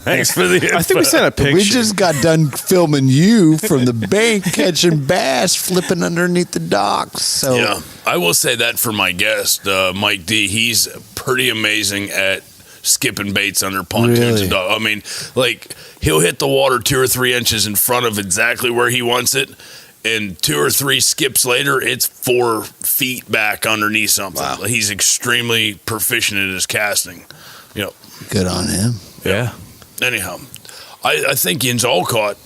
Thanks for the info. I think we sent a picture. We just got done filming you from the bank catching bass, flipping underneath the docks. So yeah, I will say that for my guest, Mike D. He's pretty amazing at skipping baits under pontoons. Really? I mean, he'll hit the water 2 or 3 inches in front of exactly where he wants it, and 2 or 3 skips later, it's 4 feet back underneath something. Wow. He's extremely proficient at his casting. Good on him. Yeah. Anyhow, I think yins all caught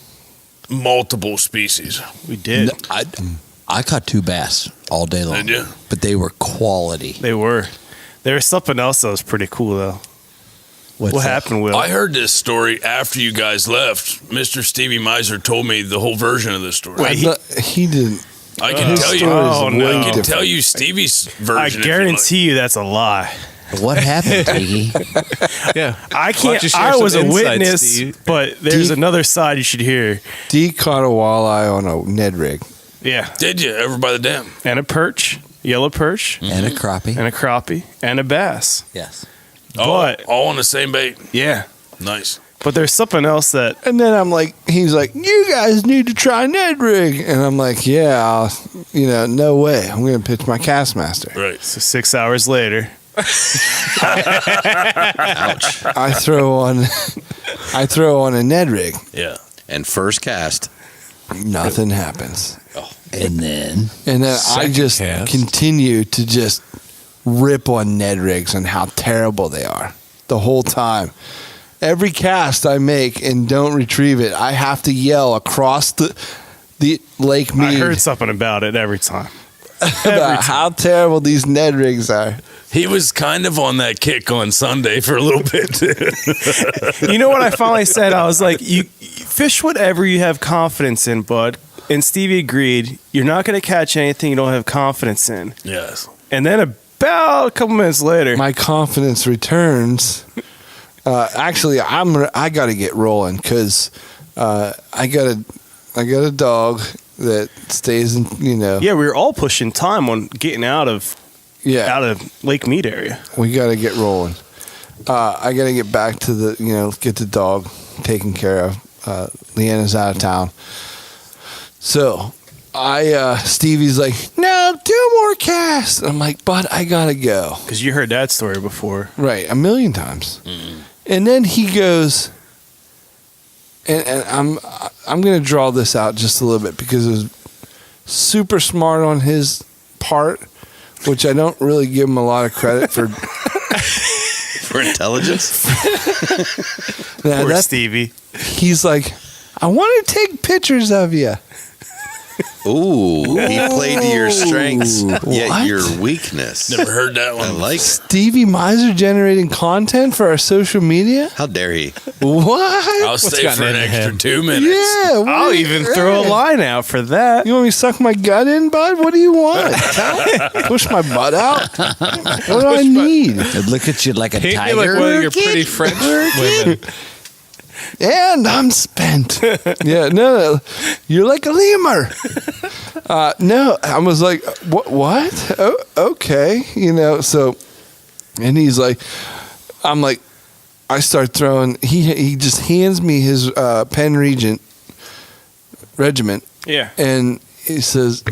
multiple species. We did. I caught 2 bass all day long. Did you? But they were quality. They were. There was something else that was pretty cool, though. What happened, Will? I heard this story after you guys left. Mr. Stevie Miser told me the whole version of this story. Wait, he didn't. I can tell you. I can tell you Stevie's version. I guarantee you that's a lie. What happened, Tiggy? Yeah, I can't. I was a witness, but there's another side you should hear. D caught a walleye on a Ned rig. Yeah. Did you? Over by the dam. And a perch, yellow perch. And a crappie. And a crappie. And a bass. Yes. But all on the same bait. Yeah. Nice. But there's something else that. And then he's like, you guys need to try Ned rig. And I'm like, yeah, no way. I'm going to pitch my Castmaster. Right. So 6 hours later. Ouch. I throw on a Ned rig. Yeah. And first cast. Nothing happens. Oh. And then I just continue to just rip on Ned rigs and how terrible they are the whole time. Every cast I make and don't retrieve it, I have to yell across the Lake Mead. I heard something about it every time. About how terrible these Ned rigs are. He was kind of on that kick on Sunday for a little bit too. You know what I finally said? I was like, you fish whatever you have confidence in, bud. And Stevie agreed. You're not going to catch anything you don't have confidence in. Yes. And then about a couple minutes later, my confidence returns. Actually, I got to get rolling because I got a dog that stays in. Yeah, we were all pushing time on getting out of Lake Mead area. We got to get rolling. I got to get back to get the dog taken care of. Leanna's out of town. So Stevie's like, no, 2 more casts. I'm like, but I got to go. Because you heard that story before. Right, 1,000,000 times. Mm-hmm. And then he goes, and I'm going to draw this out just a little bit because it was super smart on his part, which I don't really give him a lot of credit for. For intelligence? Poor Stevie. He's like, I want to take pictures of you. Ooh, he played to your strengths, yet What? your weakness. Never heard that one. I like it. Stevie Miser generating content for our social media? How dare he? What? I'll stay for an extra 2 minutes. Yeah. I'll even throw a line out for that. You want me to suck my gut in, bud? What do you want? Push my butt out? What do I need? Look at you like a Paint me tiger. like one of your pretty French women. And I'm spent. Yeah, no, you're like a lemur. No, I was like, what? Oh, okay, so, and he's like, I'm like, I start throwing, he just hands me his Penn Regiment, Yeah. and he says,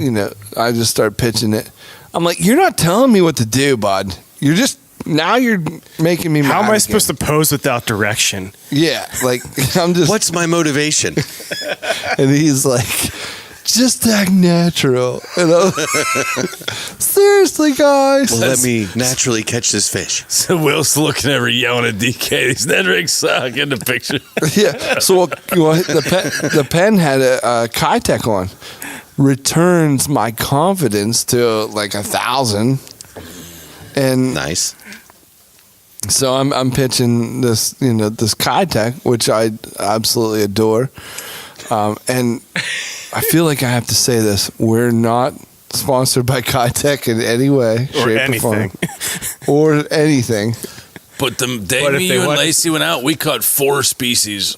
I just start pitching it. I'm like, you're not telling me what to do, bud. Now you're making me mad. How am I again. supposed to pose without direction? Yeah, like I'm just. What's my motivation? And he's like, just act natural. And I'm like, seriously, guys. Well, let me naturally catch this fish. So Will's looking over, yelling at DK. These Ned rigs suck in the picture. Yeah. So the pen had a Kitech on. Returns my confidence to like 1,000. And nice. So I'm pitching this, this Kitech, which I absolutely adore. And I feel like I have to say this: we're not sponsored by Kitech in any way, shape, or form, or anything. But the day you and Lacey went out, we caught 4 species.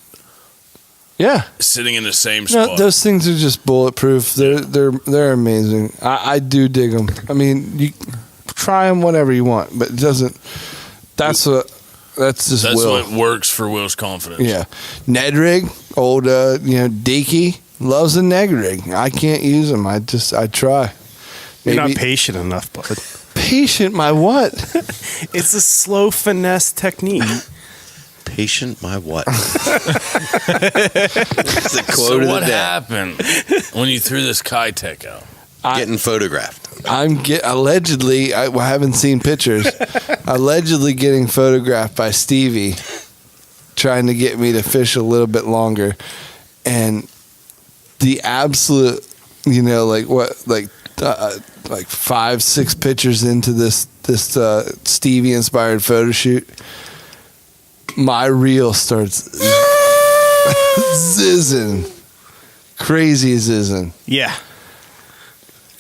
Yeah, sitting in the same spot. No, those things are just bulletproof. They're amazing. I do dig them. I mean, you try them whatever you want, but it doesn't. That's Will. What works for Will's confidence. Yeah, Ned rig, old Deaky loves a Ned rig. I can't use them. I try. You're not patient enough, bud. Patient, my what? It's a slow finesse technique. Patient, my what? So what happened when you threw this Kitech out? Getting photographed. Allegedly, I haven't seen pictures. Allegedly getting photographed by Stevie, trying to get me to fish a little bit longer, and the absolute, like 5-6 pictures into this Stevie inspired photo shoot, my reel starts zizzing, crazy zizzing. Yeah.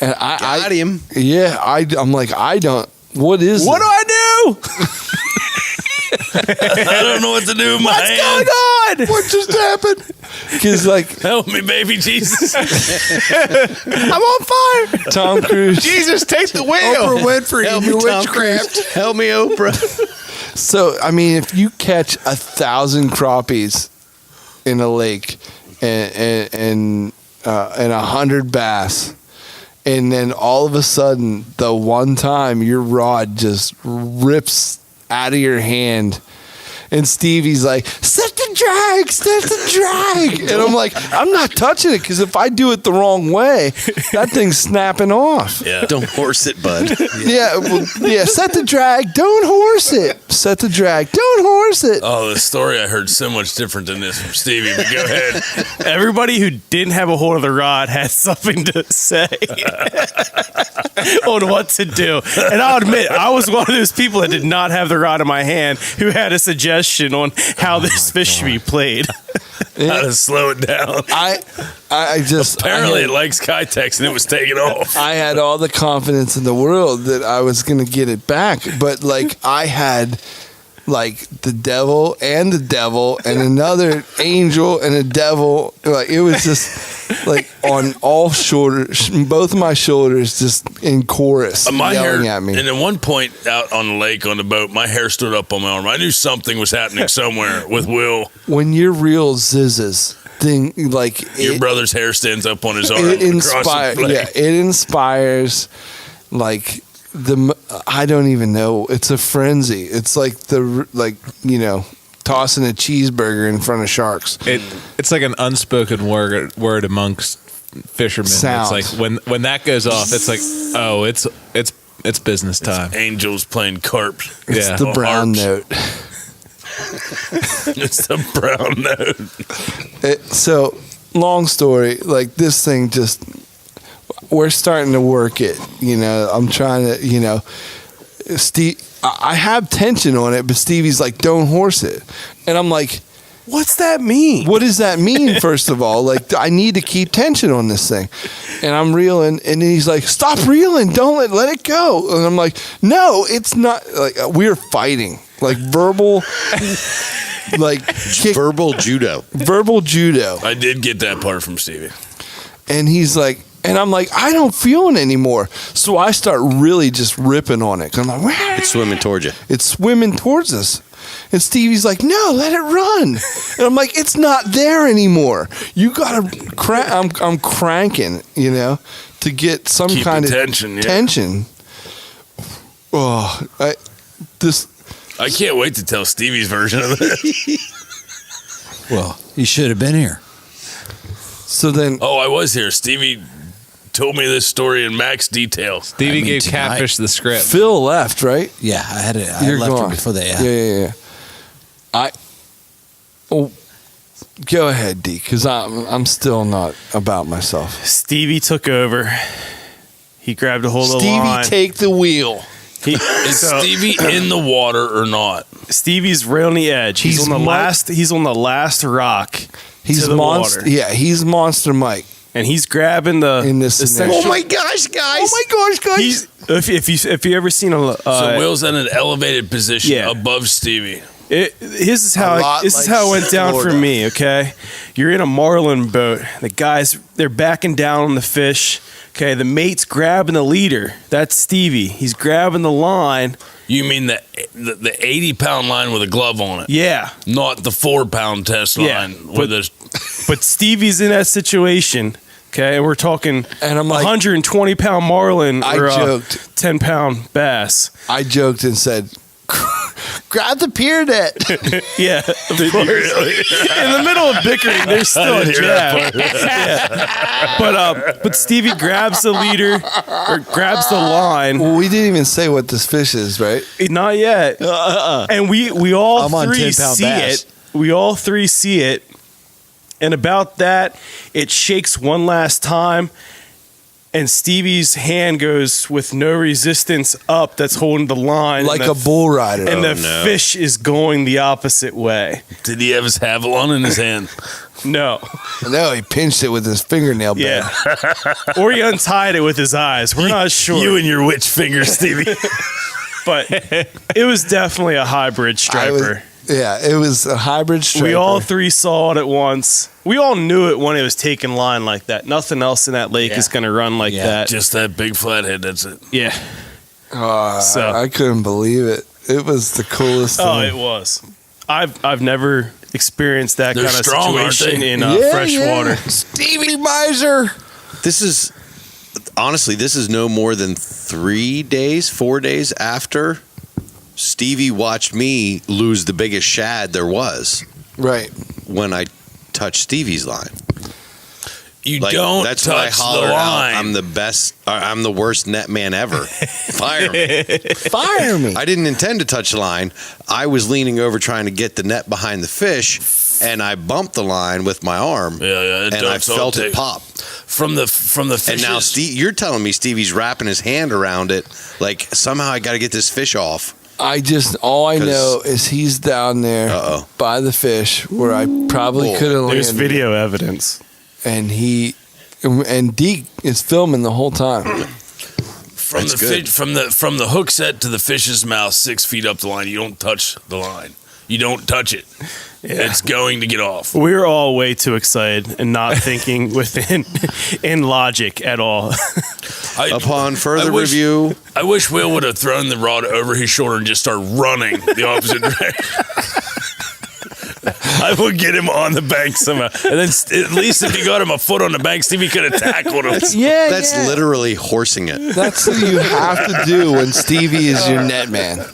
And I got him. Yeah, I'm like, what is what it? do I do? I don't know what to do with my hand. What's going on? What just happened? Because help me, baby Jesus. I'm on fire. Tom Cruise. Jesus, take the wheel. Oprah Winfrey. Help me, Tom Cruise. Help me, Oprah. So, I mean, if you catch 1,000 crappies in a lake and 100 bass, and then all of a sudden, the one time your rod just rips out of your hand, and Stevie's like, set the drag. And I'm like, I'm not touching it, because if I do it the wrong way, that thing's snapping off. Yeah. Don't horse it, bud. Yeah, set the drag, don't horse it. Set the drag, don't horse it. Oh, the story I heard so much different than this from Stevie, but go ahead. Everybody who didn't have a hold of the rod had something to say on what to do. And I'll admit, I was one of those people that did not have the rod in my hand who had a suggestion on how this fish should be played. How to slow it down. I just apparently it likes Kitechs and it was taking off. I had all the confidence in the world that I was going to get it back, but I had the devil and another angel and a devil. It was just on all shoulders, both of my shoulders, just in chorus, my yelling hair, at me. And at one point out on the lake on the boat, my hair stood up on my arm. I knew something was happening somewhere with Will. When your reel zizzes, your brother's hair stands up on his arm. It inspires I don't even know. It's a frenzy. It's tossing a cheeseburger in front of sharks. It's like an unspoken word amongst fishermen. Sound. It's like when that goes off, it's like, oh, it's business time. It's angels playing carp. It's the brown note. It's the brown note. So, long story. This thing just, we're starting to work it. I'm trying to. Steve, I have tension on it, but Stevie's like, don't horse it. And I'm like, what's that mean? What does that mean, first of all? I need to keep tension on this thing. And I'm reeling, and then he's like, stop reeling, don't let it go. And I'm like, no, it's not. We're fighting. Verbal, verbal judo. Verbal judo. I did get that part from Stevie. And he's like, and I'm like, I don't feel it anymore. So I start really just ripping on it. I'm like, where? It's swimming towards you. It's swimming towards us. And Stevie's like, no, let it run. And I'm like, it's not there anymore. You got to I'm cranking, to get some kind of tension. Oh, I can't wait to tell Stevie's version of this. Well, you should have been here. So then, Oh, I was here. Stevie told me this story in max detail. Stevie gave Catfish the script. Phil left, right? Yeah, I had it. I You're left gone her before they. Yeah. Go ahead, D, because I'm still not about myself. Stevie took over. He grabbed a hold of the Stevie, line. take the wheel. Is Stevie in the water or not? Stevie's right on the edge. He's on the last. He's on the last rock. He's to the monster. water. Yeah, he's Monster Mike. And he's grabbing the In this scenario. Oh my gosh, guys! If you ever seen a So Will's in an elevated position yeah. above Stevie. This is how it went down for me. Okay, you're in a marlin boat. The guys they're backing down on the fish. Okay, the mate's grabbing the leader. That's Stevie. He's grabbing the line. You mean the 80-pound line with a glove on it? Yeah, Not the 4-pound test line with a. but Stevie's in that situation. Okay, and we're talking And I'm like, 120-pound marlin I or a joked. 10-pound bass. I joked and said, grab the pier net. Yeah, of course. In the middle of bickering, there's still a jab. Yeah. But Stevie grabs the leader or grabs the line. Well, we didn't even say what this fish is, right? Not yet. And we all I'm on three 10-pound see bass. it. We all three see it. And about that, it shakes one last time. And Stevie's hand goes with no resistance up that's holding the line. Like and a bull rider. And the fish is going the opposite way. Did he have his Havilon in his hand? No. No, he pinched it with his fingernail bend. Yeah. Or he untied it with his eyes. We're not sure. You and your witch finger, Stevie. But it was definitely a hybrid striper. It was a hybrid striper. We all three saw it at once. We all knew it when it was taking line like that. Nothing else in that lake is going to run like that. Just that big flathead, that's it. Yeah. So I couldn't believe it. It was the coolest thing. Oh, it was. I've never experienced that They're kind of strong, aren't situation they? in fresh water. Stevie Miser. This is honestly, this is no more than 4 days after Stevie watched me lose the biggest shad there was. Right. When I touched Stevie's line. You don't that's touch when I hollered the line. out, I'm the best, I'm the worst net man ever. Fire me. Fire me. I didn't intend to touch the line. I was leaning over trying to get the net behind the fish, and I bumped the line with my arm. Yeah, and I felt it pop. From the fishes. And now you're telling me Stevie's wrapping his hand around it, like somehow I got to get this fish off. All I know is he's down there by the fish where I probably could have landed. There's video evidence. And Deke is filming the whole time. From the hook set to the fish's mouth, 6 feet up the line, you don't touch the line. You don't touch it. Yeah. It's going to get off. We were all way too excited and not thinking in logic at all. Upon further review, I wish Will would have thrown the rod over his shoulder and just started running the opposite direction. I would get him on the bank somehow, and then at least if he got him a foot on the bank, Stevie could have tackled him. That's literally horsing it. That's what you have to do when Stevie is your net man.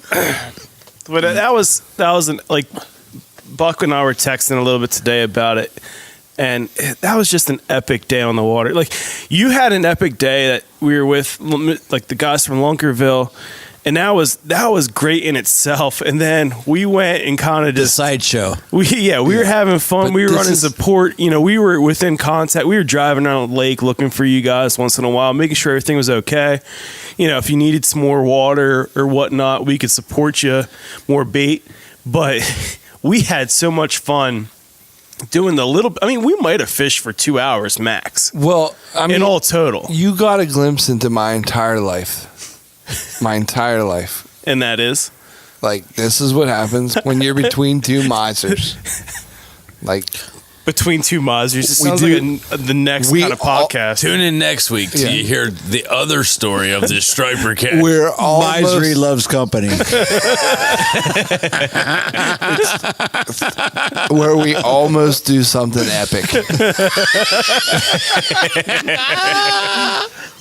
But that was like Buck and I were texting a little bit today about it, and that was just an epic day on the water. Like you had an epic day that we were with, like the guys from Lunkerville, and that was great in itself. And then we went and kind of just sideshow. We were having fun. But we were running support. You know, we were within contact. We were driving around the lake looking for you guys once in a while, making sure everything was okay. You know, if you needed some more water or whatnot, we could support you, more bait. But we had so much fun doing we might have fished for 2 hours max. Well, I mean, in all total. You got a glimpse into my entire life. My entire life. And that is? Like, this is what happens when you're between two misers. Like, between two misers. It sounds like the next kind of podcast. Tune in next week till you hear the other story of this striper cat. We're almost, misery loves company. Where we almost do something epic.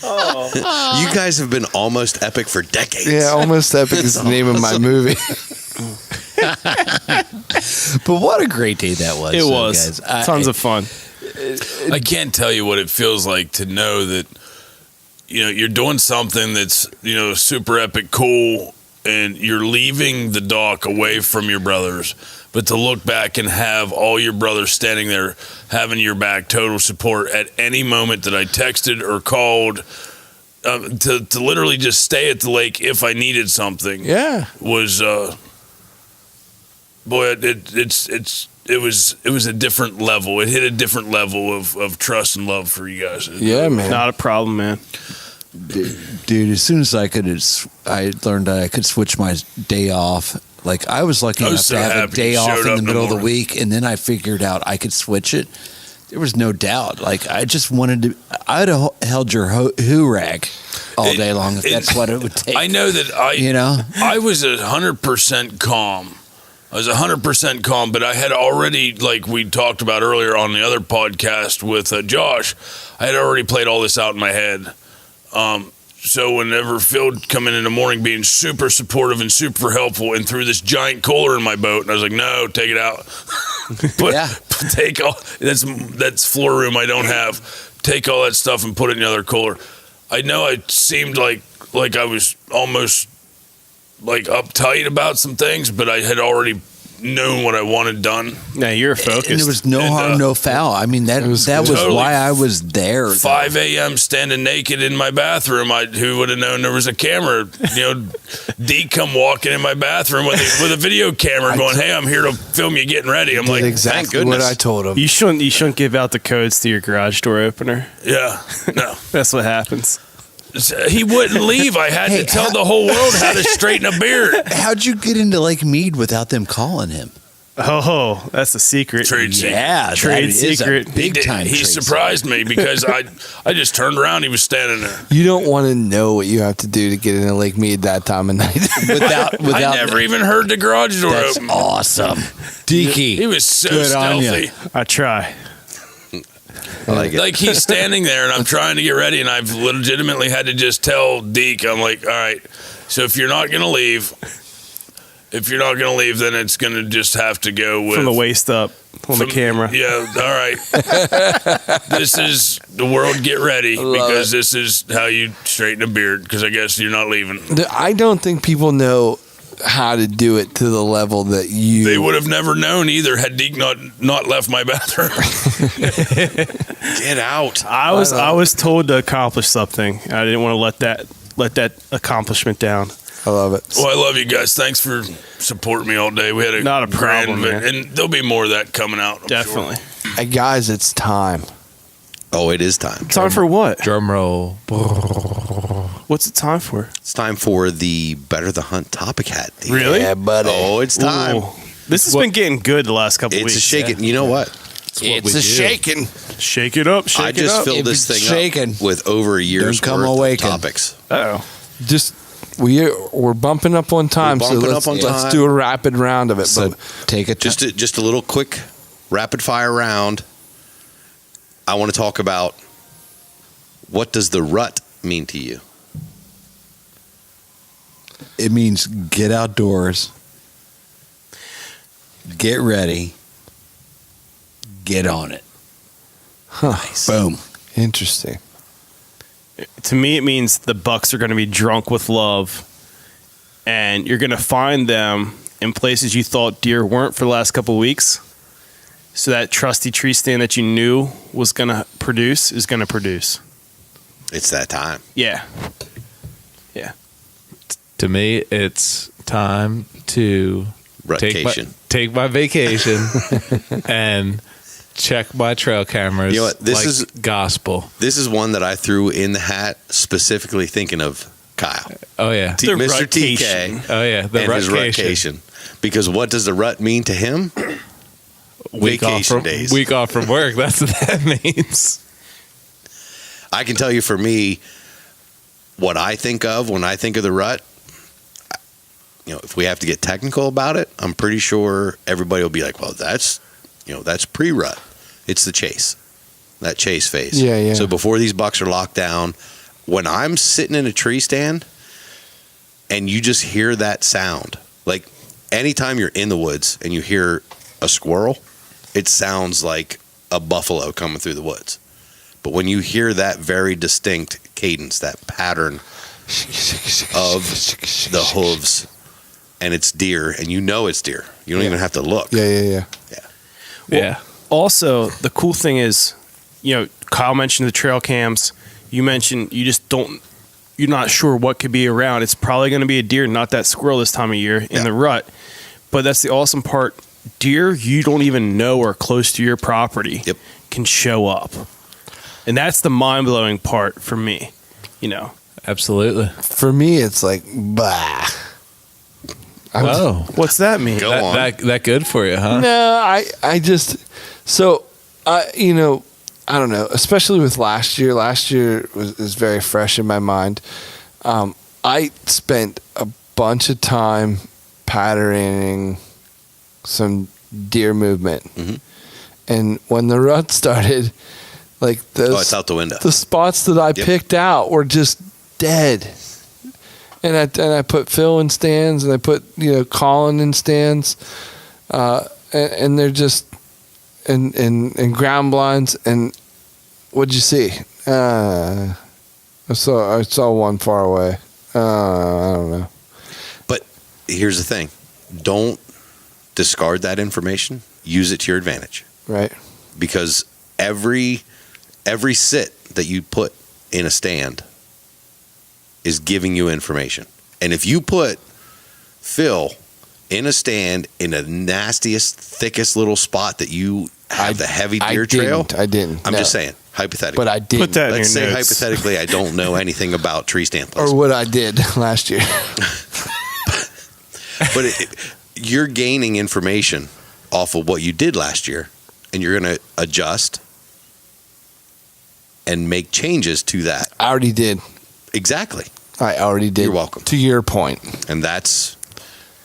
You guys have been almost epic for decades. Yeah, Almost Epic is the name of my movie. But what a great day that was. It was. Guys. Tons of fun. I can't tell you what it feels like to know that, you're doing something that's, super epic cool, and you're leaving the dock away from your brothers, but to look back and have all your brothers standing there having your back, total support at any moment that I texted or called, to literally just stay at the lake if I needed something. Yeah. Was boy, it was a different level. It hit a different level of trust and love for you guys. Yeah, man. Not a problem, man. Dude, as soon as I learned that I could switch my day off. Like, I was lucky enough to have a day off in the middle of the week, and then I figured out I could switch it. There was no doubt. Like, I just wanted to. I'd have held your hoo rag all day long if that's what it would take. I know that I was 100% calm. I was 100% calm, but I had already, like we talked about earlier on the other podcast with Josh, I had already played all this out in my head. So whenever Phil come in the morning being super supportive and super helpful and threw this giant cooler in my boat, and I was like, no, take it out. Take all, that's floor room I don't have. Take all that stuff and put it in the other cooler. I know I seemed like I was almost like uptight about some things, but I had already known what I wanted done. Now you're focused. And there was no harm, no foul. I mean, that was totally why I was there. 5 a.m. standing naked in my bathroom. Who would have known there was a camera? Deke come walking in my bathroom with a video camera going, hey, I'm here to film you getting ready. I'm like, exactly thank goodness. what I told him. You shouldn't give out the codes to your garage door opener. Yeah, no. That's what happens. He wouldn't leave. I had to tell the whole world how to straighten a beard. How'd you get into Lake Mead without them calling him? Oh, that's a secret. Trade secret. Yeah, trade that is secret. a big time. He surprised me because I just turned around. He was standing there. You don't want to know what you have to do to get into Lake Mead that time of night. without I never even heard the garage door That's open. awesome. Deaky. He was so Good on stealthy. ya. I try. I like it. Like he's standing there and I'm trying to get ready and I've legitimately had to just tell Deke, I'm like, all right, so if you're not going to leave, then it's going to just have to go with From the waist up on the camera. Yeah, all right. This is the world. Get ready because this is how you straighten a beard because I guess you're not leaving. I don't think people know how to do it to the level that you. They would have never known either had Deke not left my bathroom. Get out. I was told to accomplish something. I didn't want to let that accomplishment down. I love it. Well, I love you guys. Thanks for supporting me all day. We had Not a problem, man. and there'll be more of that coming out. I'm Definitely. sure. Hey, guys, it's time. Oh, it is time. Time for what? Drum roll. What's it time for? It's time for the Better the Hunt topic hat. Really? Yeah, buddy. Oh, it's time. Ooh. This has been getting good the last couple It's weeks. a shaking. You know what? It's a shaking. Shake it up. Shake I it just up. filled If this it's thing shaking, up with over a year's don't come worth awaken. of topics. Uh-oh. Just we're bumping up on time, We're so bumping let's, up on let's time. do a rapid round of it. So But take it. Just a little quick rapid fire round. I want to talk about what does the rut mean to you? It means get outdoors, get ready, get on it. Nice. Boom. Interesting. To me, it means the bucks are going to be drunk with love, and you're going to find them in places you thought deer weren't for the last couple of weeks. So that trusty tree stand that you knew was going to produce is going to produce. It's that time. Yeah. To me, it's time to Rutcation. take my vacation and check my trail cameras. You know what? This like is gospel. This is one that I threw in the hat specifically thinking of Kyle. Oh yeah, The Mr. rutcation. TK. oh yeah. The and his rutcation. rutcation. Because what does the rut mean to him? Vacation days. Week off from work. That's what that means. I can tell you for me, what I think of when I think of the rut, if we have to get technical about it, I'm pretty sure everybody will be like, well, that's pre-rut. It's the chase, that chase phase. Yeah. So before these bucks are locked down, when I'm sitting in a tree stand and you just hear that sound, like anytime you're in the woods and you hear a squirrel, it sounds like a buffalo coming through the woods. But when you hear that very distinct cadence, that pattern of the hooves, and it's deer, and you know it's deer. You don't even have to look. Yeah. Well, also, the cool thing is, Kyle mentioned the trail cams. You mentioned you're not sure what could be around. It's probably going to be a deer, not that squirrel this time of year in the rut. But that's the awesome part. Deer you don't even know are close to your property can show up. And that's the mind-blowing part for me, Absolutely. For me, it's like, bah. What's that mean? That good for you, huh? No, I just, I don't know, especially with last year. Last year is very fresh in my mind. I spent a bunch of time patterning some deer movement. Mm-hmm. And when the rut started, like it's out the window. The spots that I picked out were just dead. And I put Phil in stands, and I put Colin in stands, and they're just in ground blinds. And what'd you see? I saw one far away. I don't know. But here's the thing: don't discard that information. Use it to your advantage. Right. Because every sit that you put in a stand is giving you information. And if you put Phil in a stand in the nastiest, thickest little spot that you have the heavy deer trail. I didn't. I'm just saying, hypothetically. But I did. Put that Let's in your say notes. hypothetically I don't know anything about tree stand placement. Or what I did last year. But you're gaining information off of what you did last year, and you're going to adjust and make changes to that. I already did. Exactly. I already did. You're welcome. To your point. And that's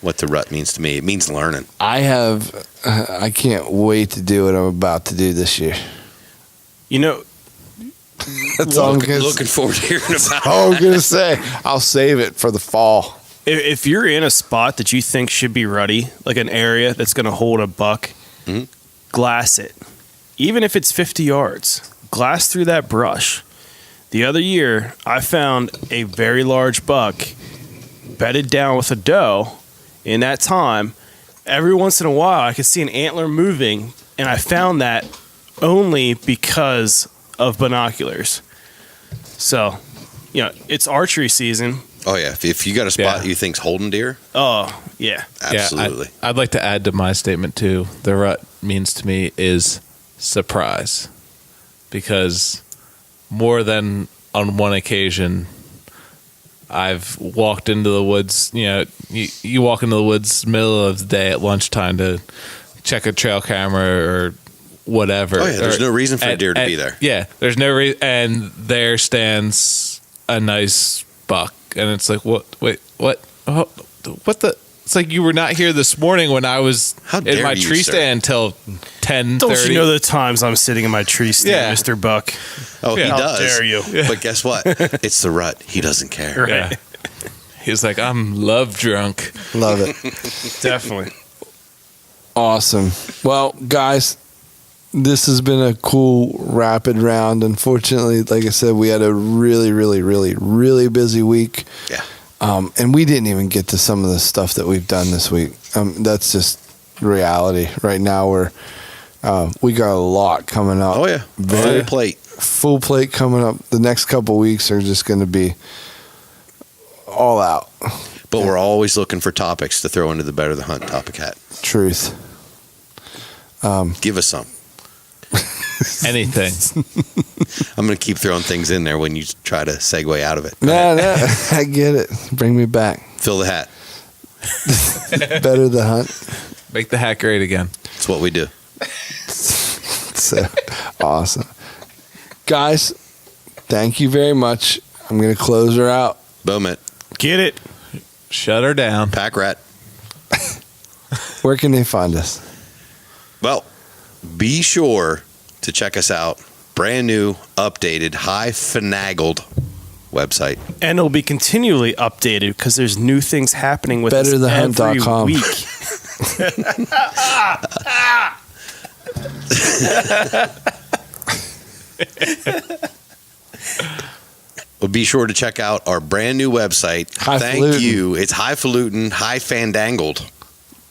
what the rut means to me. It means learning. I can't wait to do what I'm about to do this year. That's all I'm looking forward to hearing about. all I'm going to say. I'll save it for the fall. If you're in a spot that you think should be ruddy, like an area that's going to hold a buck, glass it. Even if it's 50 yards, glass through that brush. The other year, I found a very large buck bedded down with a doe. In that time, every once in a while, I could see an antler moving, and I found that only because of binoculars. So, it's archery season. Oh, yeah. If you got a spot you think's holding deer. Oh, yeah. Absolutely. Yeah, I'd like to add to my statement, too. The rut means to me is surprise. Because more than on one occasion, I've walked into the woods. You walk into the woods middle of the day at lunchtime to check a trail camera or whatever. Oh, yeah. There's no reason for a deer to be there. Yeah. There's no reason. And there stands a nice buck. And it's like, what the? It's like you were not here this morning when I was in my tree stand till 10:30. Don't you know the times I'm sitting in my tree stand, Mr. Buck? Oh, he How does. dare you? But guess what? It's the rut. He doesn't care. Right. Yeah. He's like, I'm love drunk. Love it. Definitely. Awesome. Well, guys, this has been a cool rapid round. Unfortunately, like I said, we had a really, really, really, really busy week. Yeah. And we didn't even get to some of the stuff that we've done this week. That's just reality. Right now, we got a lot coming up. Oh, yeah. Full plate coming up. The next couple weeks are just going to be all out. But we're always looking for topics to throw into the Better the Hunt topic hat. Truth. Give us some. Anything. I'm going to keep throwing things in there when you try to segue out of it. No, I get it. Bring me back. Fill the hat. Better the Hunt. Make the hat great again. That's what we do. So awesome. Guys, thank you very much. I'm going to close her out. Boom it. Get it. Shut her down. Pack rat. Where can they find us? Well, be sure to check us out. Brand new, updated, high-finagled website. And it'll be continually updated because there's new things happening with us every BetterTheHunt.com. week. Well, be sure to check out our brand new website. Thank you. It's highfalutin, high fandangled.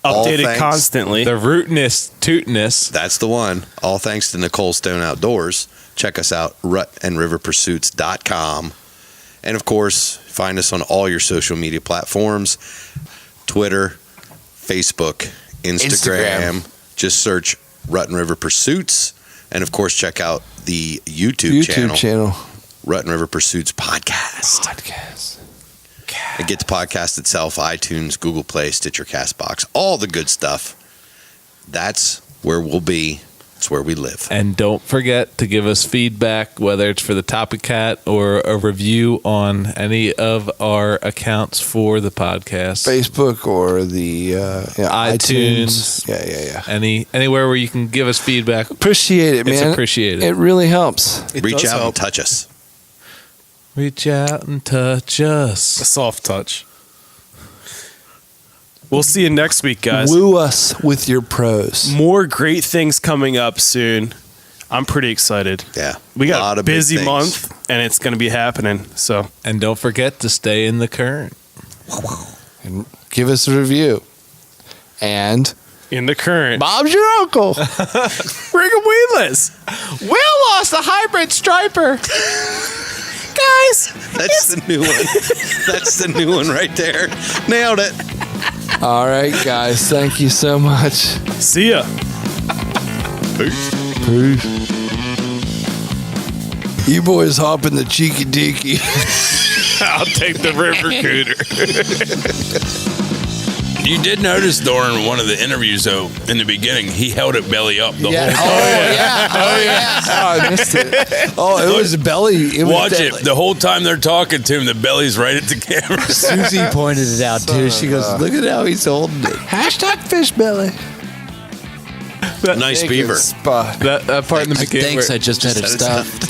Updated constantly. The rootinest, tootinest. That's the one. All thanks to Nicole Stone Outdoors. Check us out, rutandriverpursuits.com. And of course, find us on all your social media platforms, Twitter, Facebook, Instagram. Just search Rut and River Pursuits. And of course, check out the YouTube channel. Rut and River Pursuits Podcast. It gets the podcast itself, iTunes, Google Play, Stitcher, CastBox, all the good stuff. That's where we'll be. It's where we live. And don't forget to give us feedback, whether it's for the Topic Cat or a review on any of our accounts for the podcast. Facebook or the iTunes. Yeah. Anywhere where you can give us feedback. Appreciate it, man. It's appreciated. It really helps. Reach out and touch us. Reach out and touch us. A soft touch. We'll see you next week, guys. Woo us with your pros. More great things coming up soon. I'm pretty excited. Yeah. We got a busy month, and it's going to be happening. So, and don't forget to stay in the current. And give us a review. And in the current, Bob's your uncle. Bring him weedless. Will lost a hybrid striper. Guys, that's the new one. That's the new one right there. Nailed it. All right, guys. Thank you so much. See ya. Peace. You boys hop in the cheeky deaky. I'll take the river cooter. You did notice during one of the interviews, though, in the beginning, he held it belly up the whole time. Oh, yeah. Oh, I missed it. Oh, it was belly. Watch it. The whole time they're talking to him, the belly's right at the camera. Susie pointed it out, too. She goes, look at how he's holding it. Hashtag fish belly. Nice beaver. That part in the beginning. Thanks, I just had it stuffed.